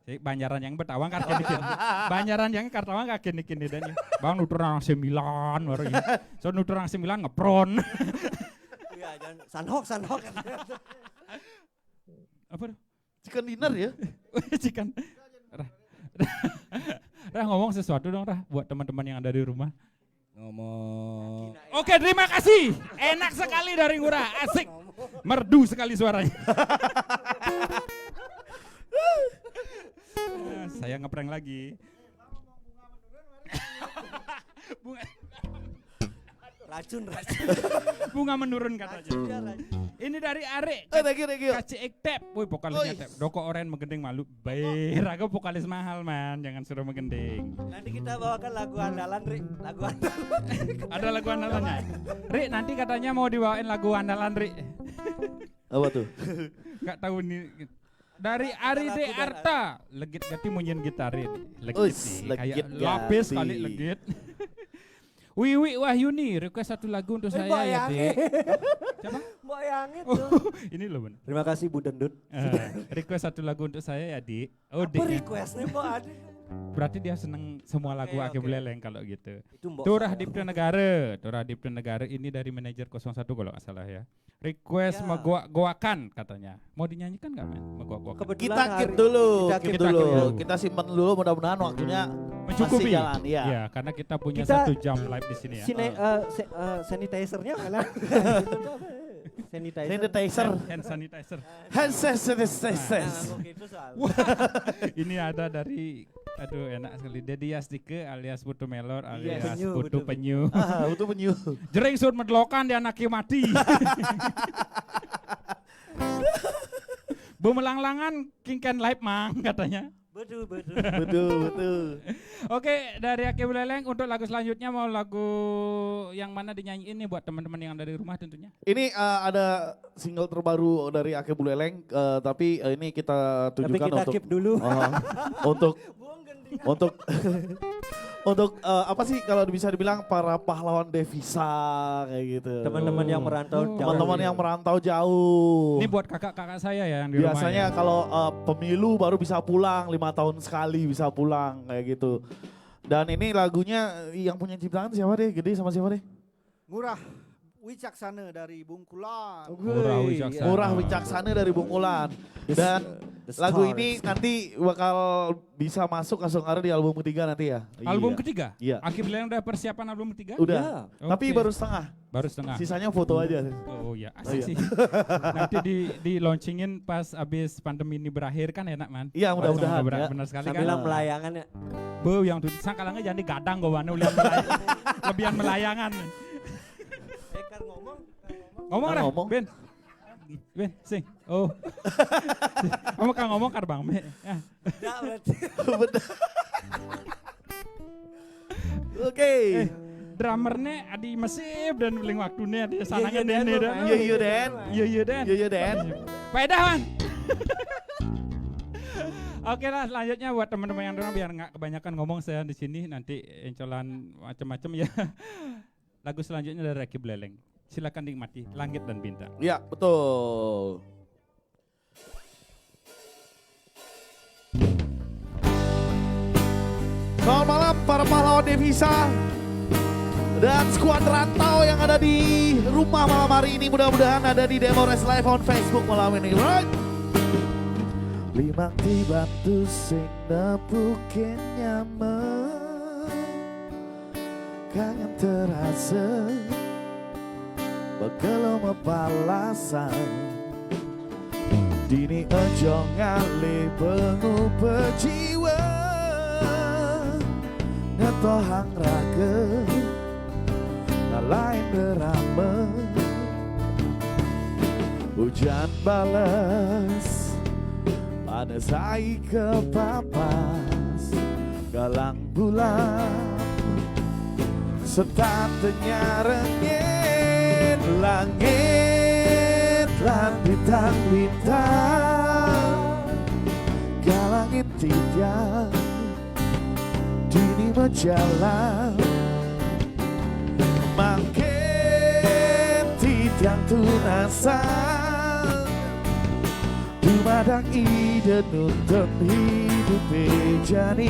S3: Banjaran yang Betawang kakek bikin. Banjaran yang Kartawang kakek bikin dan Bang nutur nang 9 baru ini. So nutur nang 9 ngepron.
S2: Iya, jangan sanhok.
S3: Apa tuh?
S1: Chicken dinner ya.
S3: Cikan. Rah ngomong sesuatu dong Rah buat teman-teman yang ada di rumah.
S4: Ngomong.
S3: Oke, terima kasih. Enak sekali dari Ngurah. Asik. Merdu sekali suaranya. Saya ngeprank lagi.
S2: Racun.
S3: Bunga menurun katanya. Ini dari Are.
S1: Thank you.
S3: Kasih Ektep. Woi vokalisnya Tep. Doko oren megending malu. Baik, aku vokalis mahal man. Jangan suruh megending.
S2: Nanti kita bawakan lagu andalan, Ri. Lagu andalan.
S3: Ada lagu andalannya. Ri, nanti katanya mau dibawain lagu andalan Ri.
S1: Apa tuh?
S3: Gak tahu nih. Dari Ari De Arta. Legit gati munyin gitar ini. Legit
S1: Uish,
S3: nih.
S1: legit
S3: Kayak lapis
S1: gati.
S3: kali legit. Wiwi Wahyuni request satu lagu untuk saya ya Dek. Siapa?
S2: Mbak Yang itu.
S3: Ini loh Ben.
S2: Terima kasih Bu Dendut.
S3: Request satu lagu untuk saya ya Dik. Oh
S2: Apa
S3: Dik.
S2: requestnya Mbak Adi?
S3: Berarti dia seneng semua lagu
S2: Oke,
S3: Ake
S2: oke.
S3: Buleleng kalau gitu.
S2: Itu Mbak.
S3: Turah Dipta Negara ini dari manajer 01 kalau nggak salah ya. Request
S2: Ya.
S3: goakan katanya. Mau dinyanyikan nggak men? Goakan.
S2: Kebetulan
S1: Kita keep
S2: hari-
S1: dulu,
S2: kita
S1: keep
S2: keep
S1: dulu.
S3: dulu.
S1: Kita simpen dulu, mudah-mudahan waktunya
S3: Mencukupi.
S1: masih jalan. Iya.
S3: Ya, karena kita punya
S2: Kita-
S3: 1 jam live di sini ya.
S2: Sanitizer-nya mana? Sanitizer.
S1: Sanitizer,
S3: Hand sanitizer.
S1: hand sanitizer.
S2: Gitu soalnya.
S3: Ini ada dari aduh enak sekali. Dedi Yasdike alias Putu Melor alias
S2: Penyu,
S3: Putu
S2: betul.
S3: Penyu.
S1: Ah, itu penyu.
S3: Jering sur medlokan di anaknya mati. Bumelanglangan kingken live mang katanya.
S2: Betul.
S1: Betul.
S3: Oke, dari Ake Buleleng untuk lagu selanjutnya mau lagu yang mana dinyanyiin nih buat teman-teman yang ada di rumah tentunya.
S1: Ini ada single terbaru dari Ake Buleleng, tapi ini kita
S2: Tapi
S1: tunjukkan
S2: kita
S1: untuk
S2: keep dulu.
S1: untuk untuk apa sih kalau bisa dibilang para pahlawan devisa kayak gitu.
S2: Teman-teman yang merantau
S3: Oh.
S2: jauh.
S1: Teman-teman yang merantau jauh.
S3: Ini buat kakak-kakak saya ya yang di rumah.
S1: Biasanya
S3: ya.
S1: kalau pemilu baru bisa pulang 5 tahun sekali bisa pulang kayak gitu. Dan ini lagunya yang punya ciptaan siapa deh? Gede sama siapa deh?
S4: Murah Wicaksana dari Bungkulan.
S3: Murah Wicaksana.
S1: Murah Wicaksana dari Bungkulan. Dan
S2: The
S1: lagu
S2: Stars.
S1: ini nanti bakal bisa masuk langsung ada di album ketiga nanti ya.
S3: Album
S1: Iya.
S3: ketiga?
S1: Iya.
S3: Ake Buleleng udah persiapan album ketiga?
S1: Udah.
S3: Ya.
S1: Tapi
S3: Oke.
S1: baru setengah.
S3: Baru setengah.
S1: Sisanya foto aja.
S3: Oh ya,
S1: Oh,
S3: asik
S1: iya.
S3: sih. Nanti di launchingin pas abis pandemi ini berakhir kan enak man.
S1: Iya, mudah-mudahan, ya.
S3: Benar sekali
S2: Sambil
S3: kan.
S2: melayangan ya.
S3: Bo yang tuh sangkalangnya jadi gadang gue mana lebihan melayangan.
S2: Kan ngomong.
S3: Ngomong
S1: Kan
S3: dah,
S1: ngomong.
S3: Ben, sing. Oh. Kamu kan ngomong kan Bang Me. Ya.
S2: Enggak berarti.
S1: Oke.
S3: Drummernya Adi Mesif dan beling waktunya di sananya
S2: Iya,
S3: Nene
S2: Dan,
S3: dan.
S2: Bang.
S1: Iya Den.
S3: Iya Dan.
S1: Iya Den.
S3: Faedah man. Oke lah, selanjutnya buat teman-teman yang dengar biar nggak kebanyakan ngomong saya di sini nanti encolan macam-macam ya. Lagu selanjutnya dari Ake Buleleng. Silakan nikmati Langit dan Bintang.
S1: Iya, betul. Selamat malam para pahlawan devisa dan skuad rantau yang ada di rumah malam hari ini. Mudah-mudahan ada di Demores Live on Facebook malam ini, right? Limang dibantu sing nepukin nyaman kangen terasa Begelom palasan Dini ojo ngali pengu pejiwa Ngetohang raga Ngalain berame Hujan balas Panas ai kepapas Galang bulan Setatenya rengin Langit lan bintang-bintang Galangin tidak Dini berjalan Makin tidak tunasan Dumadang ide nuntun hidup bejani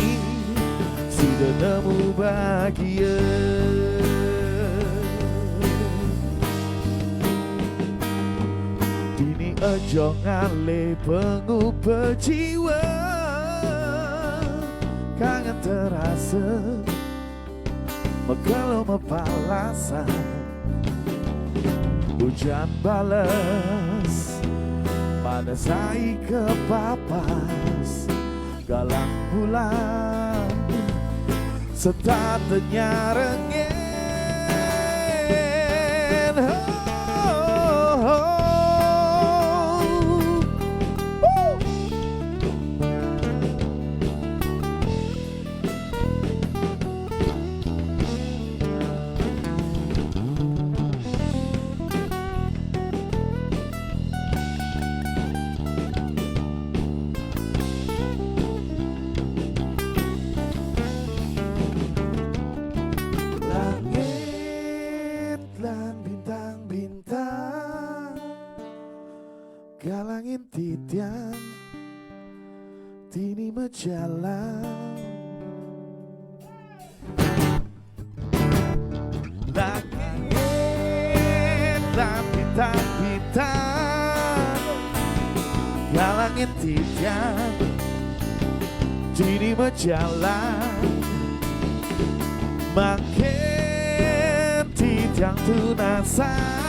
S1: Sudah nemu bahagia Dini ojo ngale pengu pejiwa Kangen terasa Megelom palasan Hujan balas Panas ai kepapas Galang bulan Setatenya rengin Galangin titian Tini berjalan Langit dan bintang-bintang Galangin titian Tini berjalan Makin titian tunasan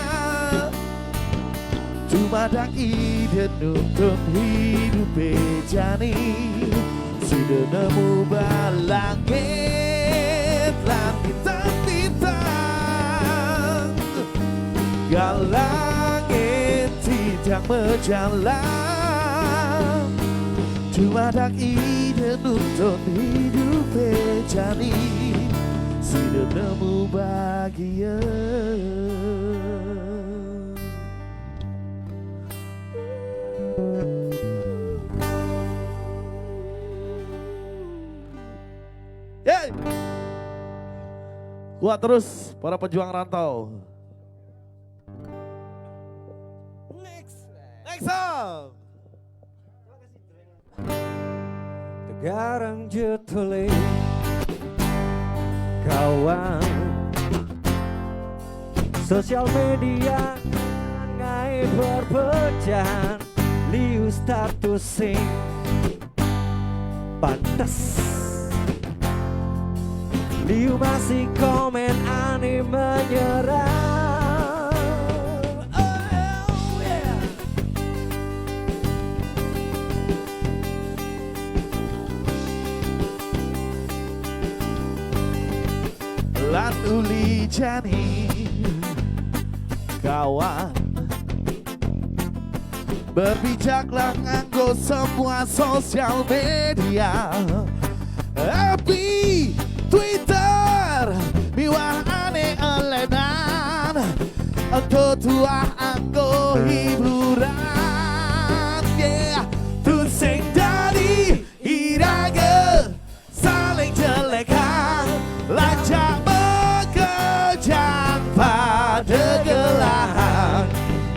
S1: Dumadang ide nuntun hidup bejani Sudah nemu balangit lan bintang-bintang Galangit tidak berjalan Dumadang ide nuntun hidup bejani Sudah nemu bahagia Yeay. Kuat terus para pejuang rantau.
S2: Next
S1: song.
S2: Tegarang jetole kawan Sosial media ngai berpecahan Liu status sing pantas Liu masih komen aneh menyerang Oh yeah
S1: Lan uli jani kawan Berbijaklah nganggo semua sosial media Api Twitter Miwah aneh elenan Aku tua aku hiburan Yeah Tu sing dari iraga Saling jelekan Lacak bekejang pada gelang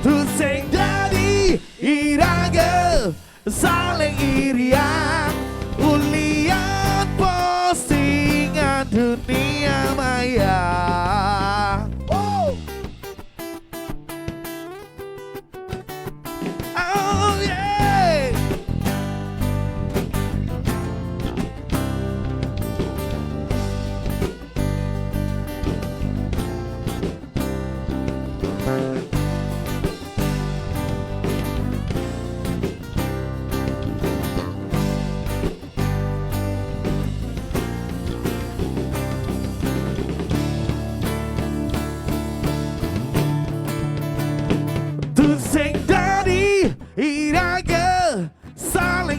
S1: Tu sing dari iraga Saling irian Ulian postingan dunia maya Oh yeah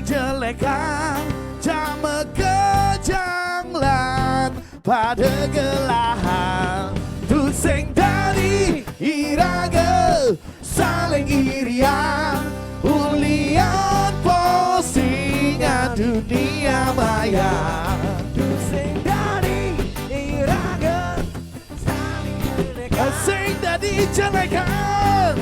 S1: jelekan jama kejanglan pada gelahan tu sing dari iraga saling irian ulian postingan dunia maya tu sing dari iraga saling irian sing dari jelekan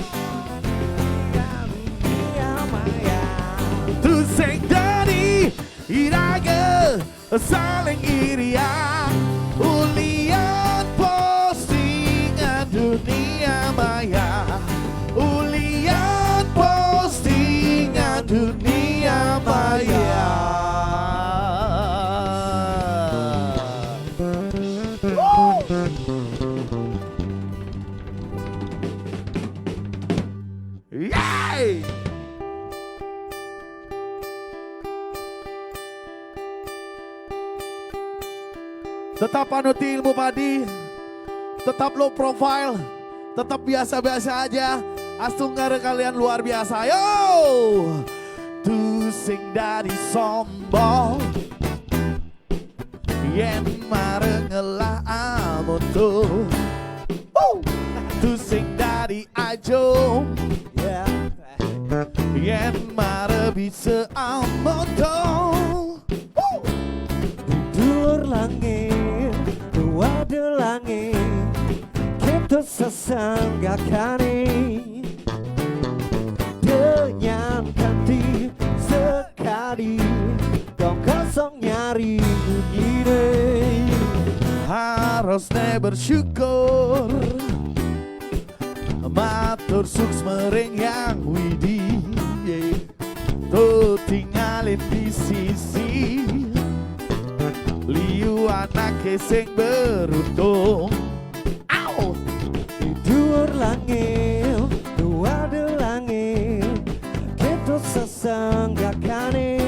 S1: tu sing dari iraga saling irian ulian postingan dunia maya ulian postingan dunia maya. Yay! Tetap anut ilmu padi, tetap low profile, tetap biasa-biasa aja. Astunggara kalian luar biasa, yo! Tu sing dari sombong, yen marengelah amoto. Tu sing dari ajo, yen mare bisa amoto.
S2: Dur langit, dua de langit, kita sesanggakane. Dengan ganti sekali, kau kosong nyari bunyi deh.
S1: Harusnya bersyukur, matur suks mering yang widi, tuh tinggalin di sisi. Liu anak sing beruntung. Au!
S2: Tidur langit, dua de langit, kita sesanggakane.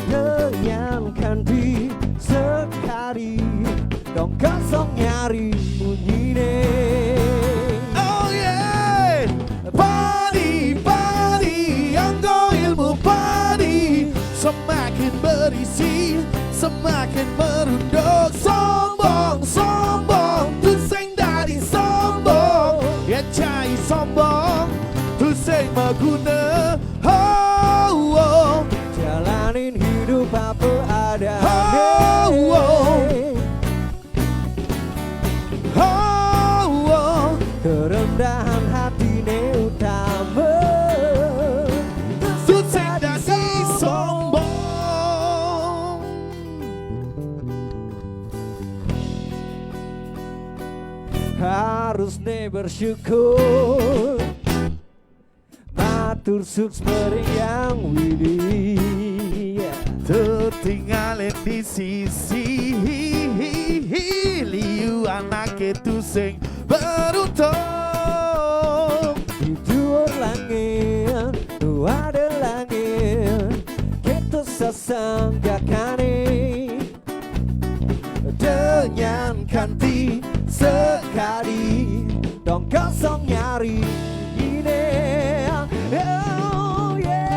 S2: Dengan ganti sekali, dong kosong nyari bunyi deh.
S1: Oh yeah! Padi, padi, anggo ilmu padi, semakin berisi, semakin merunduk. Sombong, sombong, tu sing dari sombong, ya cai sombong, tu sing maguna. Oh, oh.
S2: Jalanin hidup apa adanya.
S1: Oh, oh. Oh, oh.
S2: Kerendahan hati ne utama.
S1: Tu sing dari sombong.
S2: Harus ne bersyukur, matur suks meriang widi.
S1: Tertinggalin di sisi, liu anak itu sing beruntung.
S2: Tidur langit, dua de langit, kita sesanggakane. Dengan ganti sekali, dong kosong nyari ini. Oh yeah.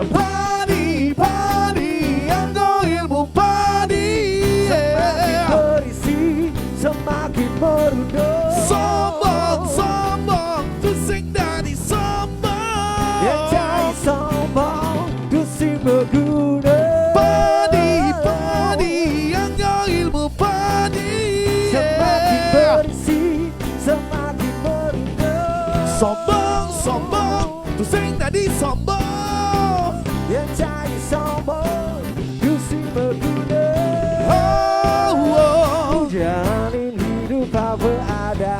S1: Padi, padi, anggo ilmu padi.
S2: Semakin berisi, semakin merunduk.
S1: Sombong, sombong, tu sing dari sombong.
S2: Ya cai sombong, tu sing berguna.
S1: Padi, padi, anggo ilmu padi.
S2: Semakin berisi, semakin merunduk.
S1: Sombong, sombong, tu sing dari sombong.
S2: Ya cai sombong, tu sing berguna.
S1: Oh, oh.
S2: Jalin hidup apa adanya.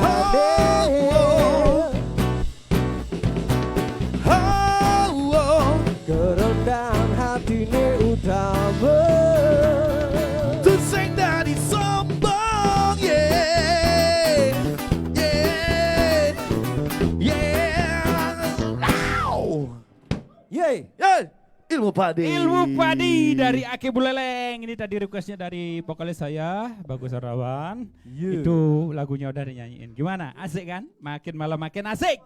S1: Oh, oh.
S2: Kerendahan hati ne utama.
S1: Tu sing dari sombong, yeah, yeah, yeah. Ilmu Padi.
S3: Ilmu Padi dari Ake Buleleng. Ini tadi requestnya dari vokalis saya, Bagus Arawan. Itu lagunya udah dinyanyiin. Gimana? Asik kan? Makin malam makin asik.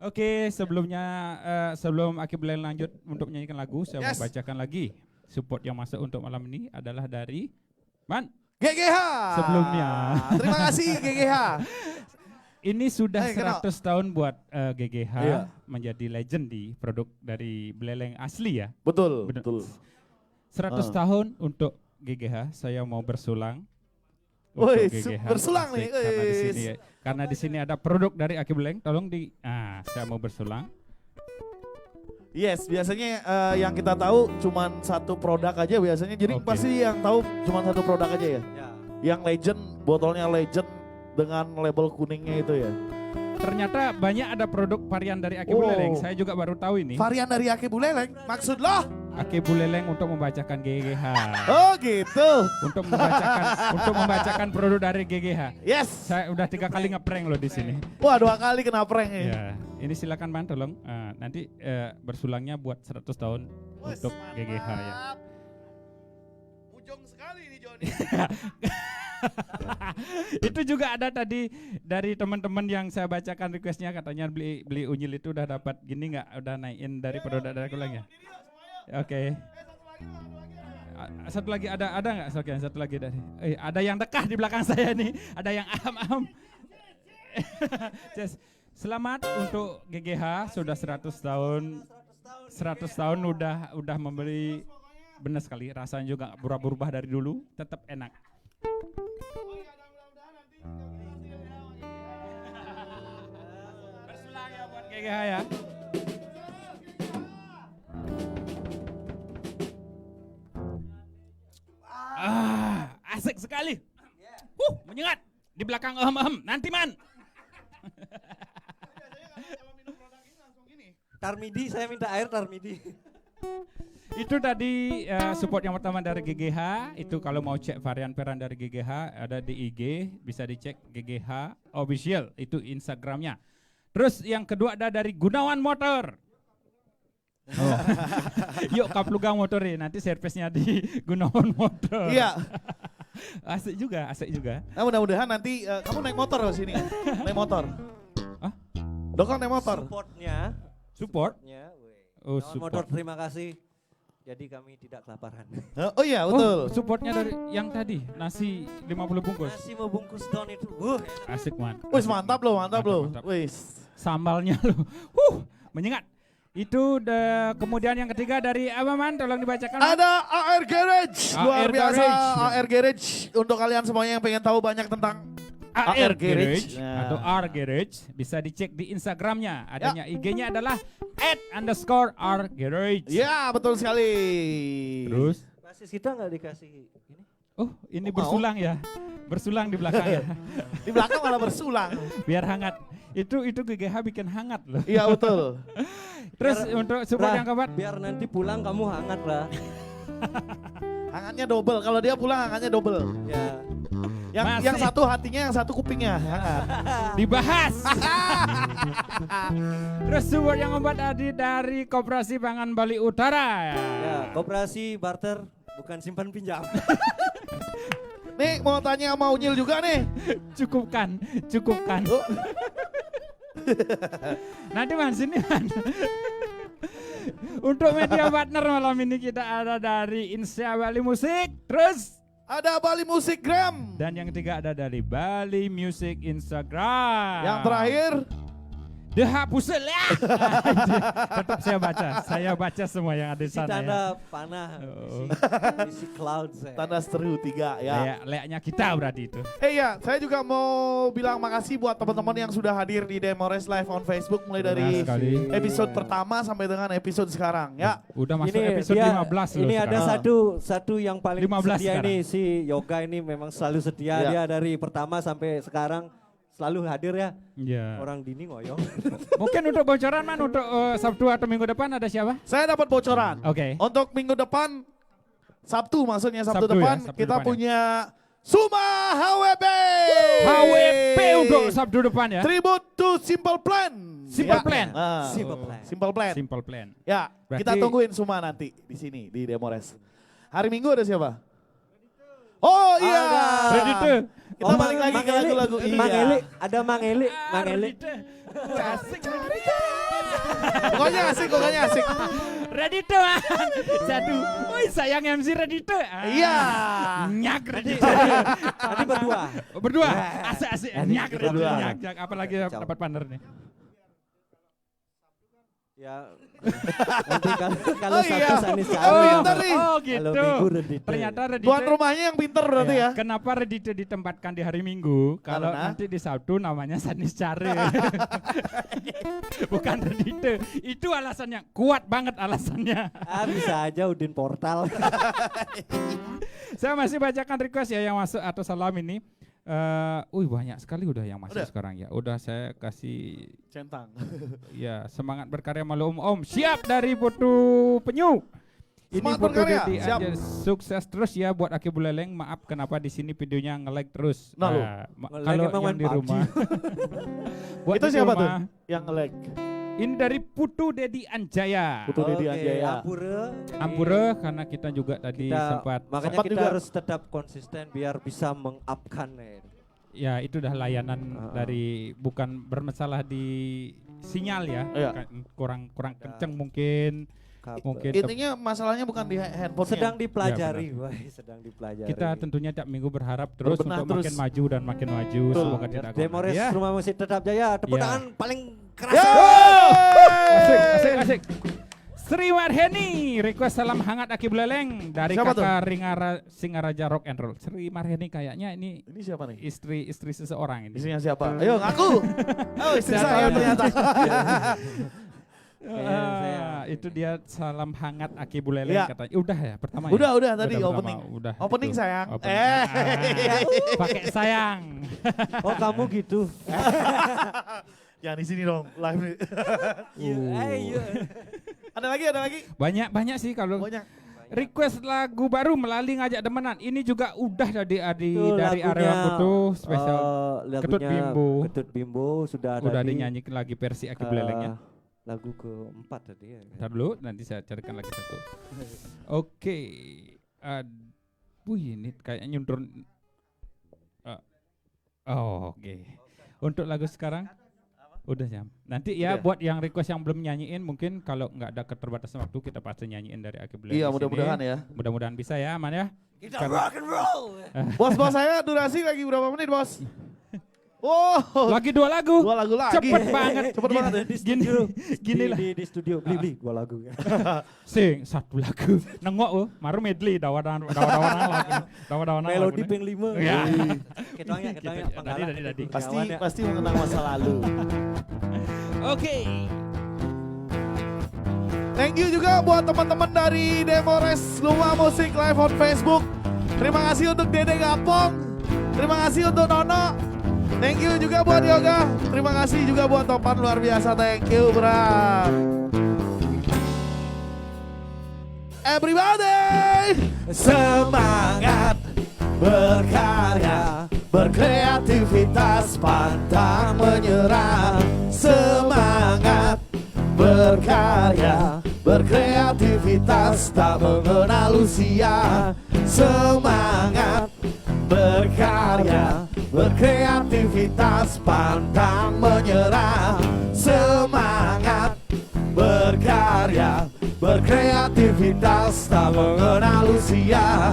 S3: Oke, sebelumnya sebelum Ake Buleleng lanjut untuk menyanyikan lagu, saya mau bacakan lagi. Support yang masuk untuk malam ini adalah dari
S1: GGH.
S3: Sebelumnya.
S1: Terima kasih GGH.
S3: Ini sudah 100 tahun buat GGH menjadi legend di produk dari Buleleng asli ya.
S1: Betul,
S3: Bener.
S1: betul.
S3: 100 tahun untuk GGH, saya mau bersulang.
S1: Woi,
S3: untuk GGH.
S1: bersulang nih.
S3: Karena di sini ada produk dari Ake Buleleng, tolong saya mau bersulang.
S1: Yes, biasanya yang kita tahu cuman satu produk aja biasanya. Jadi pasti yang tahu cuman satu produk aja ya. Yang legend, botolnya legend dengan label kuningnya itu ya.
S3: Ternyata banyak ada produk varian dari Ake Buleleng. Saya juga baru tahu ini.
S1: Varian dari Ake Buleleng, maksud lo?
S3: Ake Buleleng untuk membacakan GGH.
S1: Oh gitu.
S3: Untuk membacakan produk dari GGH.
S1: Yes.
S3: Saya udah 3 kali ngeprank loh di sini.
S1: Wah, 2 kali kena prank ya.
S3: Ya, ini silakan Man, tolong nanti bersulangnya buat 100 tahun untuk GGH ya.
S1: Ujung sekali nih Joni.
S3: Itu juga ada tadi dari teman-teman yang saya bacakan requestnya, katanya beli unyil itu udah dapat gini nggak, udah naikin dari produk dari Buleleng ya. Oke. Satu lagi ada nggak? Oke, satu lagi dari. Ada yang dekah di belakang saya nih, ada yang aham. Selamat untuk GGH sudah 100 tahun. 100 tahun udah memberi, benar sekali, rasanya juga berubah dari dulu, tetap enak. Bersulang ya buat GGH ya. Asik sekali. Menyengat di belakang nanti Man.
S2: Tarmidi, saya minta air Tarmidi.
S3: Itu tadi support yang pertama dari GGH. Itu kalau mau cek varian-varian dari GGH ada di IG, bisa dicek GGH official, itu Instagramnya. Terus yang kedua ada dari Gunawan Motor. Yuk kaplugang motor ya, nanti servisnya di Gunawan Motor.
S1: Iya.
S3: Asik juga.
S1: Nah, mudah-mudahan nanti kamu naik motor ke sini. Naik motor.
S3: Hah?
S1: Dokter naik motor.
S3: Support?
S2: Oh, motor, terima kasih. Jadi kami tidak kelaparan.
S1: Oh iya, betul.
S3: Supportnya dari yang tadi, nasi 50 bungkus.
S2: Nasi mau bungkus down itu.
S3: Asik Man.
S1: Wis mantap loh. Wis.
S3: Sambalnya loh. Menyengat. Itu kemudian yang ketiga dari apa Man? Tolong dibacakan.
S1: Ada AR Garage. Luar biasa AR Garage. Untuk kalian semuanya yang pengen tahu banyak tentang
S3: AR Garage atau R Garage, bisa dicek di Instagramnya. Adanya IG-nya adalah @_R_Garage.
S1: Ya, betul sekali.
S3: Terus?
S2: Basis kita nggak dikasih ini?
S3: Oh, ini bersulang ya. Bersulang di belakang ya.
S1: Di belakang malah bersulang.
S3: Biar hangat. Itu GGH bikin hangat loh.
S1: Iya, betul.
S3: Terus untuk support yang keempat,
S2: biar nanti pulang kamu hangat lah.
S1: Hangatnya double. Kalau dia pulang hangatnya double.
S2: Ya.
S1: Yang satu hatinya, yang satu kupingnya.
S3: Dibahas. Terus support yang keempat dari Koperasi Pangan Bali Utara.
S2: Ya, koperasi barter bukan simpan pinjam.
S1: Nih mau tanya sama Unyil juga nih.
S3: Cukupkan. Nanti Man, sini Man. Untuk media partner malam ini kita ada dari Insya Bali Musik. Terus
S1: ada Bali Musik Gram.
S3: dan yang ketiga ada dari Bali Music Instagram.
S1: Yang terakhir
S3: Deha Pusel ya. Tetap saya baca semua yang ada di sana.
S2: Tanda
S3: Ya.
S2: panah, isi cloud saya.
S1: tanda seru 3 ya.
S3: Layaknya kita berarti itu.
S1: Ya, saya juga mau bilang makasih buat teman-teman yang sudah hadir di Demores Live on Facebook mulai dari episode pertama sampai dengan episode sekarang ya.
S3: Udah masuk episode 15 loh.
S2: Ini
S3: sekarang.
S2: ada satu yang paling
S3: 15
S2: setia
S3: sekarang.
S2: nih, si Yoga ini memang selalu setia. Dia dari pertama sampai sekarang selalu hadir ya.
S3: Iya.
S2: Orang Dini ngoyong.
S3: Mungkin untuk bocoran Man, untuk Sabtu atau minggu depan ada siapa?
S1: Saya dapat bocoran.
S3: Oke.
S1: Untuk minggu depan Sabtu maksudnya Sabtu
S3: Sabtu
S1: depan
S3: ya, Sabtu
S1: kita
S3: depan
S1: punya Suma HWP.
S3: HWP untuk Sabtu depan ya.
S1: Tribute to Simple Plan.
S3: Simple
S1: Ya.
S3: Plan.
S2: Simple Plan.
S1: Simple Plan.
S3: Simple Plan.
S1: Ya, kita
S3: Berarti-
S1: tungguin semua nanti di sini di Demores. Hari Minggu ada siapa? Oh iya.
S2: Ada.
S3: Ready to?
S1: Kita balik lagi ke lagu-lagu.
S2: Mang
S1: Iya.
S2: Eli, ada Mang Eli, Mang Eli.
S3: Asik.
S1: Pokoknya asik.
S3: Ready to, man. Satu. Woi, sayang MC ready to.
S1: Iya.
S3: Nyak ready.
S2: Nanti berdua.
S3: Berdua. Asik. Nyak ready.
S1: berdua.
S3: Nyak. Apalagi dapat partner nih.
S2: Ya, nanti kalau
S1: Oh
S2: satu
S1: iya.
S2: Sanis
S1: Oh,
S2: Cari.
S1: pintar nih.
S3: Oh
S2: Kalau
S3: gitu.
S2: Minggu Ready to.
S3: Ternyata ready
S1: Tuan
S3: to.
S1: rumahnya yang pinter berarti ya.
S3: Kenapa ready to ditempatkan di hari Minggu? Kalau
S1: Karena?
S3: nanti di Sabtu namanya Sanis Care. Bukan ready to. Itu alasannya. Kuat banget alasannya.
S2: Bisa aja Udin Portal.
S3: Saya masih bacakan request ya yang masuk atau salam ini. Banyak sekali udah yang masuk
S1: Udah?
S3: sekarang ya. Udah saya kasih
S1: Centang.
S3: ya semangat berkarya malu om. Siap dari Putu Penyu. Ini
S1: Semangat
S3: Putu
S1: berkarya,
S3: Dedi
S1: siap.
S3: aja. Sukses terus ya buat Aki Buleleng. Maaf kenapa di sini videonya nge-lag terus.
S1: Nah, lu.
S2: Nge-lag
S3: Kalau
S2: emang
S3: yang
S2: main
S3: di
S2: PUBG.
S3: rumah. Buat
S1: Itu
S3: di
S1: siapa tuh
S3: rumah,
S1: yang nge-lag?
S3: Ini dari Putu Dedi Anjaya.
S1: Putu Dedi Anjaya.
S3: Ampura karena kita juga tadi sempat
S2: Makanya
S1: sempat
S2: kita
S1: juga.
S2: harus tetap konsisten biar bisa meng-upkan
S3: ya itu udah layanan dari bukan bermasalah di sinyal ya.
S1: Iya.
S3: Kurang kenceng mungkin
S1: Intinya masalahnya bukan di handphone.
S2: sedang
S3: Ya,
S2: dipelajari, sedang dipelajari.
S3: kita tentunya tiap minggu berharap terus
S1: Berbenah
S3: untuk
S1: terus.
S3: makin maju dan makin maju.
S1: Betul.
S3: Semoga tidak
S2: Demores
S3: ya.
S2: Rumah Musik Tetap Jaya, tepuk
S3: Ya.
S2: tangan paling keras.
S3: Asik. Sri Marheni request salam hangat Aki Buleleng dari
S1: Siapa
S3: kakak Singaraja Rock and Roll. Sri Marheni kayaknya ini
S1: Ini siapa nih?
S3: istri seseorang ini.
S1: Istrinya siapa? Ayo ngaku. Oh istri
S3: Saya
S1: saya
S3: tahu.
S1: ternyata.
S3: Itu dia salam hangat Aki Buleleng
S1: Ya.
S3: katanya. Udah ya pertama ya?
S1: Udah tadi
S3: pertama,
S1: opening.
S3: Udah.
S1: Opening
S3: itu.
S1: sayang.
S3: Opening. Pakai sayang.
S2: Oh kamu gitu.
S1: Jangan di sini dong live nih.
S2: Iya.
S1: Ada lagi?
S3: Banyak sih kalau
S1: Banyak.
S3: request lagu baru melalui ngajak demenan. Ini juga udah dari
S2: Itu
S3: dari
S2: lagunya,
S3: Area Putu spesial.
S2: lagunya
S3: Ketut Bimbo.
S2: Ketut Bimbo sudah ada
S3: Udah
S2: di
S3: dinyanyikan lagi versi Aki Bulelengnya.
S2: lagu keempat tadi ya.
S3: Ntar dulu, nanti saya carikan lagi satu. Oke. Ini kayaknya nyundur. Oke. Untuk lagu sekarang, udah jam. Nanti ya
S1: Udah.
S3: buat yang request yang belum nyanyiin, mungkin kalau nggak ada keterbatasan waktu, kita pasti nyanyiin dari Aki Buleleng.
S1: Iya
S3: di sini.
S1: mudah-mudahan ya.
S3: Mudah-mudahan bisa ya, aman ya.
S2: Kita
S3: Karena-
S2: rock and roll.
S1: Bos saya durasi lagi berapa menit bos? Oh,
S3: Lagi 2 lagu.
S1: 2 lagu lagi.
S3: Cepet banget.
S1: Cepet banget ya.
S3: Gini lah.
S2: Di studio beli 2 lagu.
S3: Sing 1 lagu. Nengok maru medley dawan
S2: Melodi ping 5.
S3: Ya.
S2: Ketangnya
S3: Tadi.
S1: Pasti mengenang masa lalu.
S3: Oke.
S1: Thank you juga buat teman-teman dari Demores Rumah Musik Live on Facebook. Terima kasih untuk Dede Gapong. Terima kasih untuk Nono. Thank you juga buat Yoga. Terima kasih juga buat Topan luar biasa. Thank you, Bram. Everybody semangat berkarya, berkreativitas, pantang menyerah. Semangat berkarya, berkreativitas, tak mengenal usia. Semangat berkarya, berkreativitas, pantang menyerah. Semangat berkarya, berkreativitas, tak mengenal usia.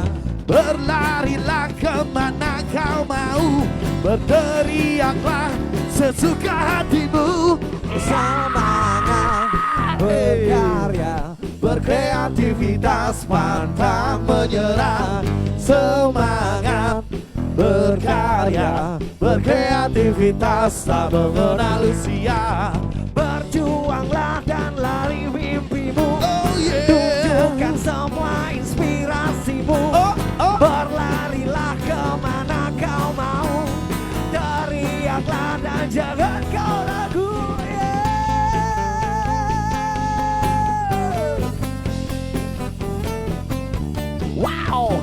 S1: Berlarilah kemana kau mau, berteriaklah sesuka hatimu. Semangat berkarya, berkreativitas, pantang menyerah. Semangat berkarya, berkreativitas, tak mengenal usia. Berjuanglah dan lari mimpimu. Tunjukkan semua inspirasimu. Berlarilah kemana kau mau, teriaklah dan jangan kau ragu. Wow.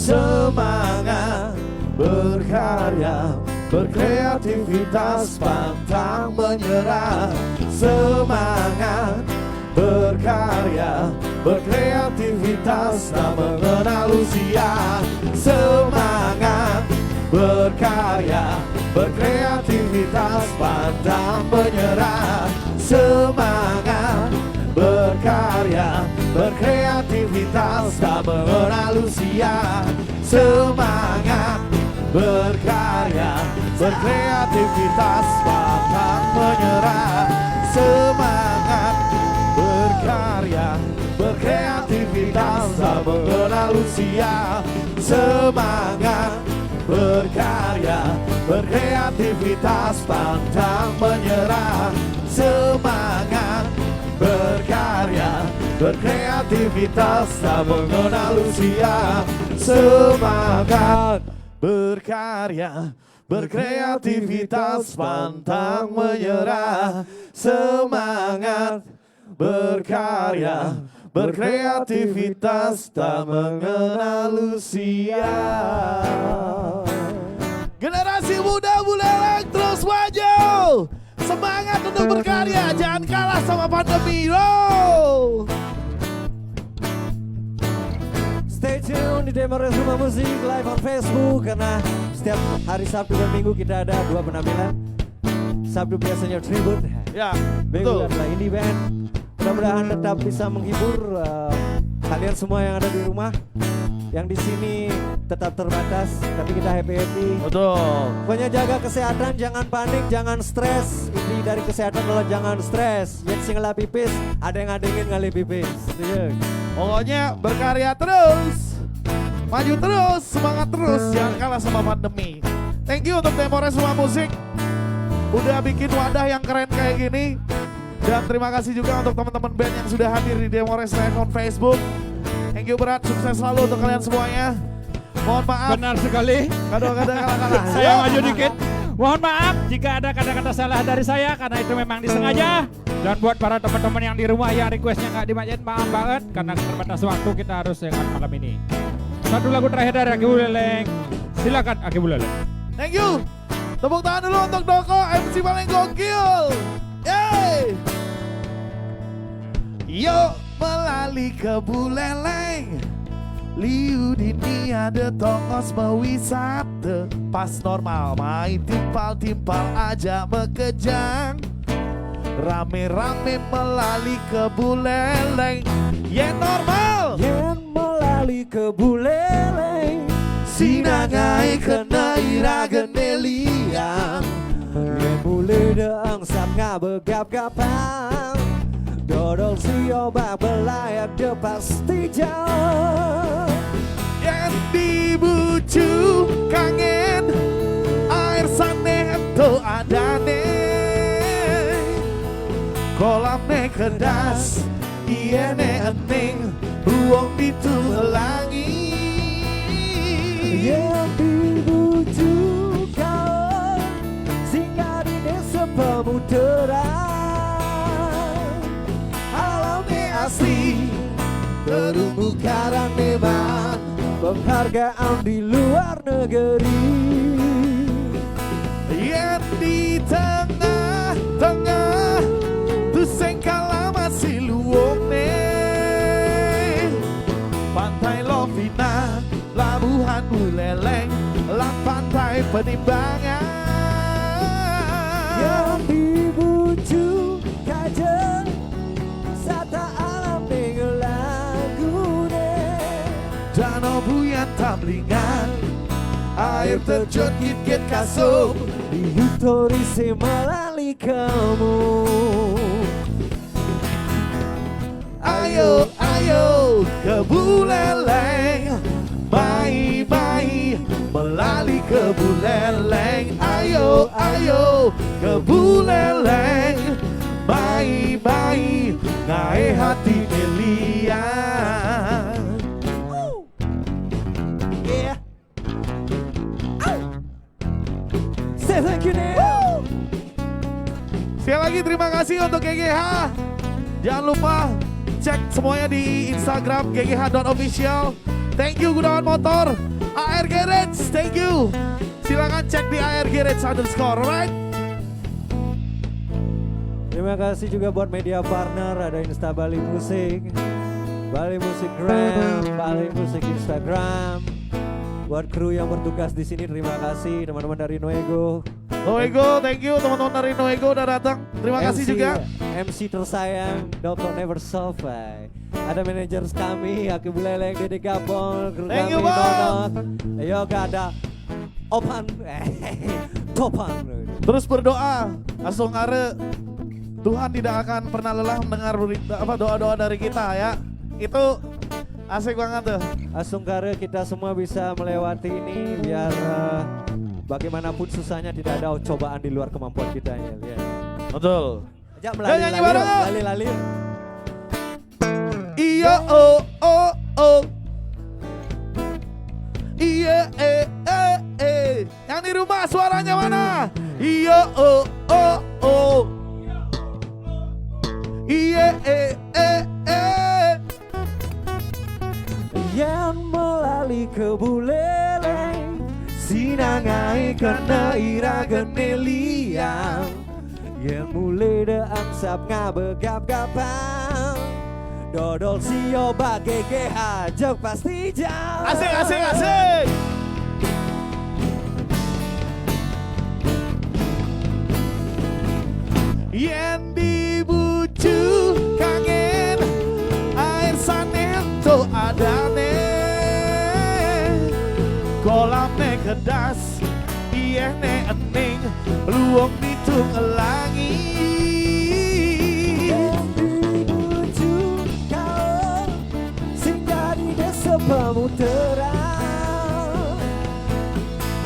S1: semangat berkarya, berkreativitas, pantang menyerah. Semangat berkarya, berkreativitas, tak mengenal usia. Semangat berkarya, berkreativitas, pantang menyerah. Semangat berkarya, berkreativitas, tak mengenal usia. Semangat berkarya, berkreativitas, pantang menyerah. Semangat berkarya, berkreativitas, tak mengenal usia. Semangat berkarya, berkreativitas, pantang menyerah. Semangat berkarya, berkreativitas, tak mengenal usia. Semangat berkarya, berkreativitas, pantang menyerah. Semangat berkarya, berkreativitas, tak mengenal usia. Generasi muda Buleleng terus maju. Semangat untuk berkarya, jangan kalah sama pandemi. Loh.
S2: Stay tune di Demores Rumah Musik live on Facebook, karena setiap hari Sabtu dan Minggu kita ada 2 penampilan. Sabtu biasanya tribute,
S1: Ya,
S2: Minggu
S1: betul.
S2: adalah indie band. Mudah-mudahan tetap bisa menghibur kalian semua yang ada di rumah. Yang di sini tetap terbatas, tapi kita happy-happy.
S1: Betul.
S2: Pokoknya jaga kesehatan, jangan panik, jangan stres. Inti dari kesehatan adalah jangan stres. Yang sing ngelap pipis, ada yang ngadengin ngalih pipis.
S1: Pokoknya berkarya terus, maju terus, semangat terus, jangan kalah sama pandemi. Thank you untuk Demores Rumah Musik udah bikin wadah yang keren kayak gini. Dan terima kasih juga untuk teman-teman band yang sudah hadir di Demores Live on Facebook. Thank you berat, sukses selalu untuk kalian semuanya. Mohon maaf,
S3: Benar sekali.
S1: kadang-kadang kalah-kalah.
S3: Saya maju dikit. Mohon maaf jika ada kata-kata salah dari saya karena itu memang disengaja. Dan buat para teman-teman yang di rumah yang requestnya nggak dimajain, maaf banget karena terbatas waktu kita harus dengan malam ini. Satu lagu terakhir dari Aki Buleleng. Silakan Aki Buleleng.
S1: Thank you. Tepuk tangan dulu untuk Doko, MC paling gokil. Yeay. Yuk melali ke Buleleng, liu dini ada tongos mewisata. Pas normal main timpal-timpal aja mekejang. Rame-rame melali ke Buleleng, ya normal.
S2: Yen melali ke Buleleng,
S1: Sinangai kena iragen liang.
S2: yen bule deang sap ngabegap-gapang. Dodol si obak belayar de pasti jauh.
S1: Yang dibucu kangen air sane ento adane. Kolamne kedas iene ening ruang ditulangi.
S2: Yang dibujuk kau singgah di desa pemuteran.
S1: Alamnya asli terumbu karang neman.
S2: Penghargaan di luar negeri.
S1: Yang di tengah-tengah tuseng kala masih luwung nih. Pantai Lovina, Labuhan Buleleng, lah pantai Penimbangan.
S2: Yang dibujuk kajeng sata alam dengan lagune.
S1: Danau Buyan Tamlingan, air terjun Git-Git Kasung.
S2: Diutorise melali kamu.
S1: Ayo, ayo ke Buleleng, mai-mai melali ke Buleleng. Ayo, ayo ke Buleleng, mai-mai ngae hati melian.
S2: Yeah. Say thank you Neil.
S1: Sekali lagi terima kasih untuk GGH. Jangan lupa cek semuanya di Instagram ggh.official. Thank you Gunawan Motor. AR Garage, thank you. Silakan cek di AR Garage _ alright?
S2: Terima kasih juga buat media partner, ada Insta Bali Musik, Bali Musik Gram, Bali Musik Instagram. Buat kru yang bertugas di sini terima kasih, teman-teman dari Noego.
S1: Noego, thank you teman-teman dari Noego udah datang. Terima kasih juga.
S2: MC tersayang, Dr. Never Sofai. Ada manajer kami, Aki Buleleng, Dede Gabol, kru
S1: Thank
S2: kami,
S1: you, Bang.
S2: Donot. Yoga ada Opan, Topan.
S1: Terus berdoa, langsung are Tuhan tidak akan pernah lelah mendengar doa-doa dari kita ya. Itu asik banget tuh.
S2: Asungkare kita semua bisa melewati ini biar bagaimanapun susahnya tidak ada cobaan di luar kemampuan kita ya. Lihat.
S1: Betul.
S2: Ajak
S1: nyanyi bareng.
S2: lali.
S1: Iya oh oh oh. Iya Yang di rumah suaranya mana? Iya oh oh oh. Iya
S2: Yang melalui ke Buleleng sinangai kena iragen liang yang mulai de angsap ngabegap-gapang dodol sio bagege hajak pasti jauh.
S1: Asik. Yen dibucu kangen air sanen to adane kolamne kedas ieh ne ening luwung ditung elangi
S2: Yang dibuju kau sing jadi desa pemuteran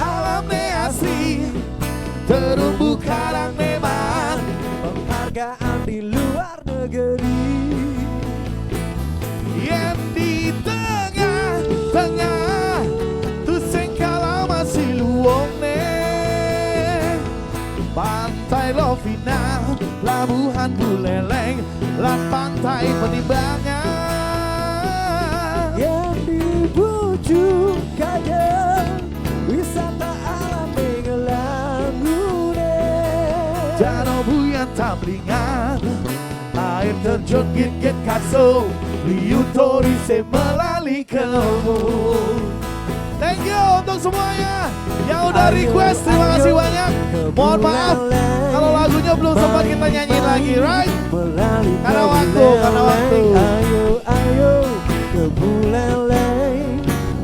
S1: alamne asri terumbu karang memang
S2: penghargaan di luar negeri
S1: yang di tengah-tengah tuh sengkala masih luwung Pantai Lovina, Pelabuhan Buleleng, lan Pantai Penimbangan
S2: yang dibujuk kadang wisata alam mengelangune
S1: Jano Buyan Tamblingan, air terjun Git Kaso, Liu Torise melalui kebun. Thank you untuk semuanya yang udah request, terima kasih banyak. Mohon maaf kalau lagunya belum sempat kita nyanyiin lagi, right? Karena waktu.
S2: Ayo ke Buleleng,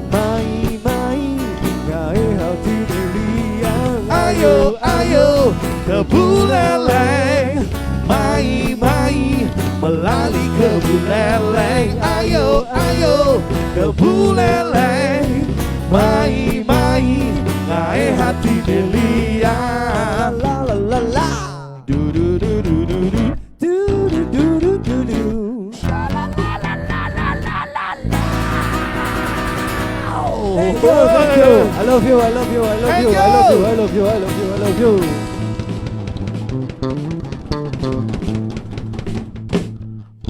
S2: mai gawe hati diliang.
S1: Ayo ke Buleleng, mai melalui ke Buleleng. Ayo ke Buleleng, mai gawe hati diliang.
S2: La la la la.
S1: Du du du du du du.
S2: Do do do do do do. Thank you. I love you.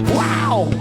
S1: Wow.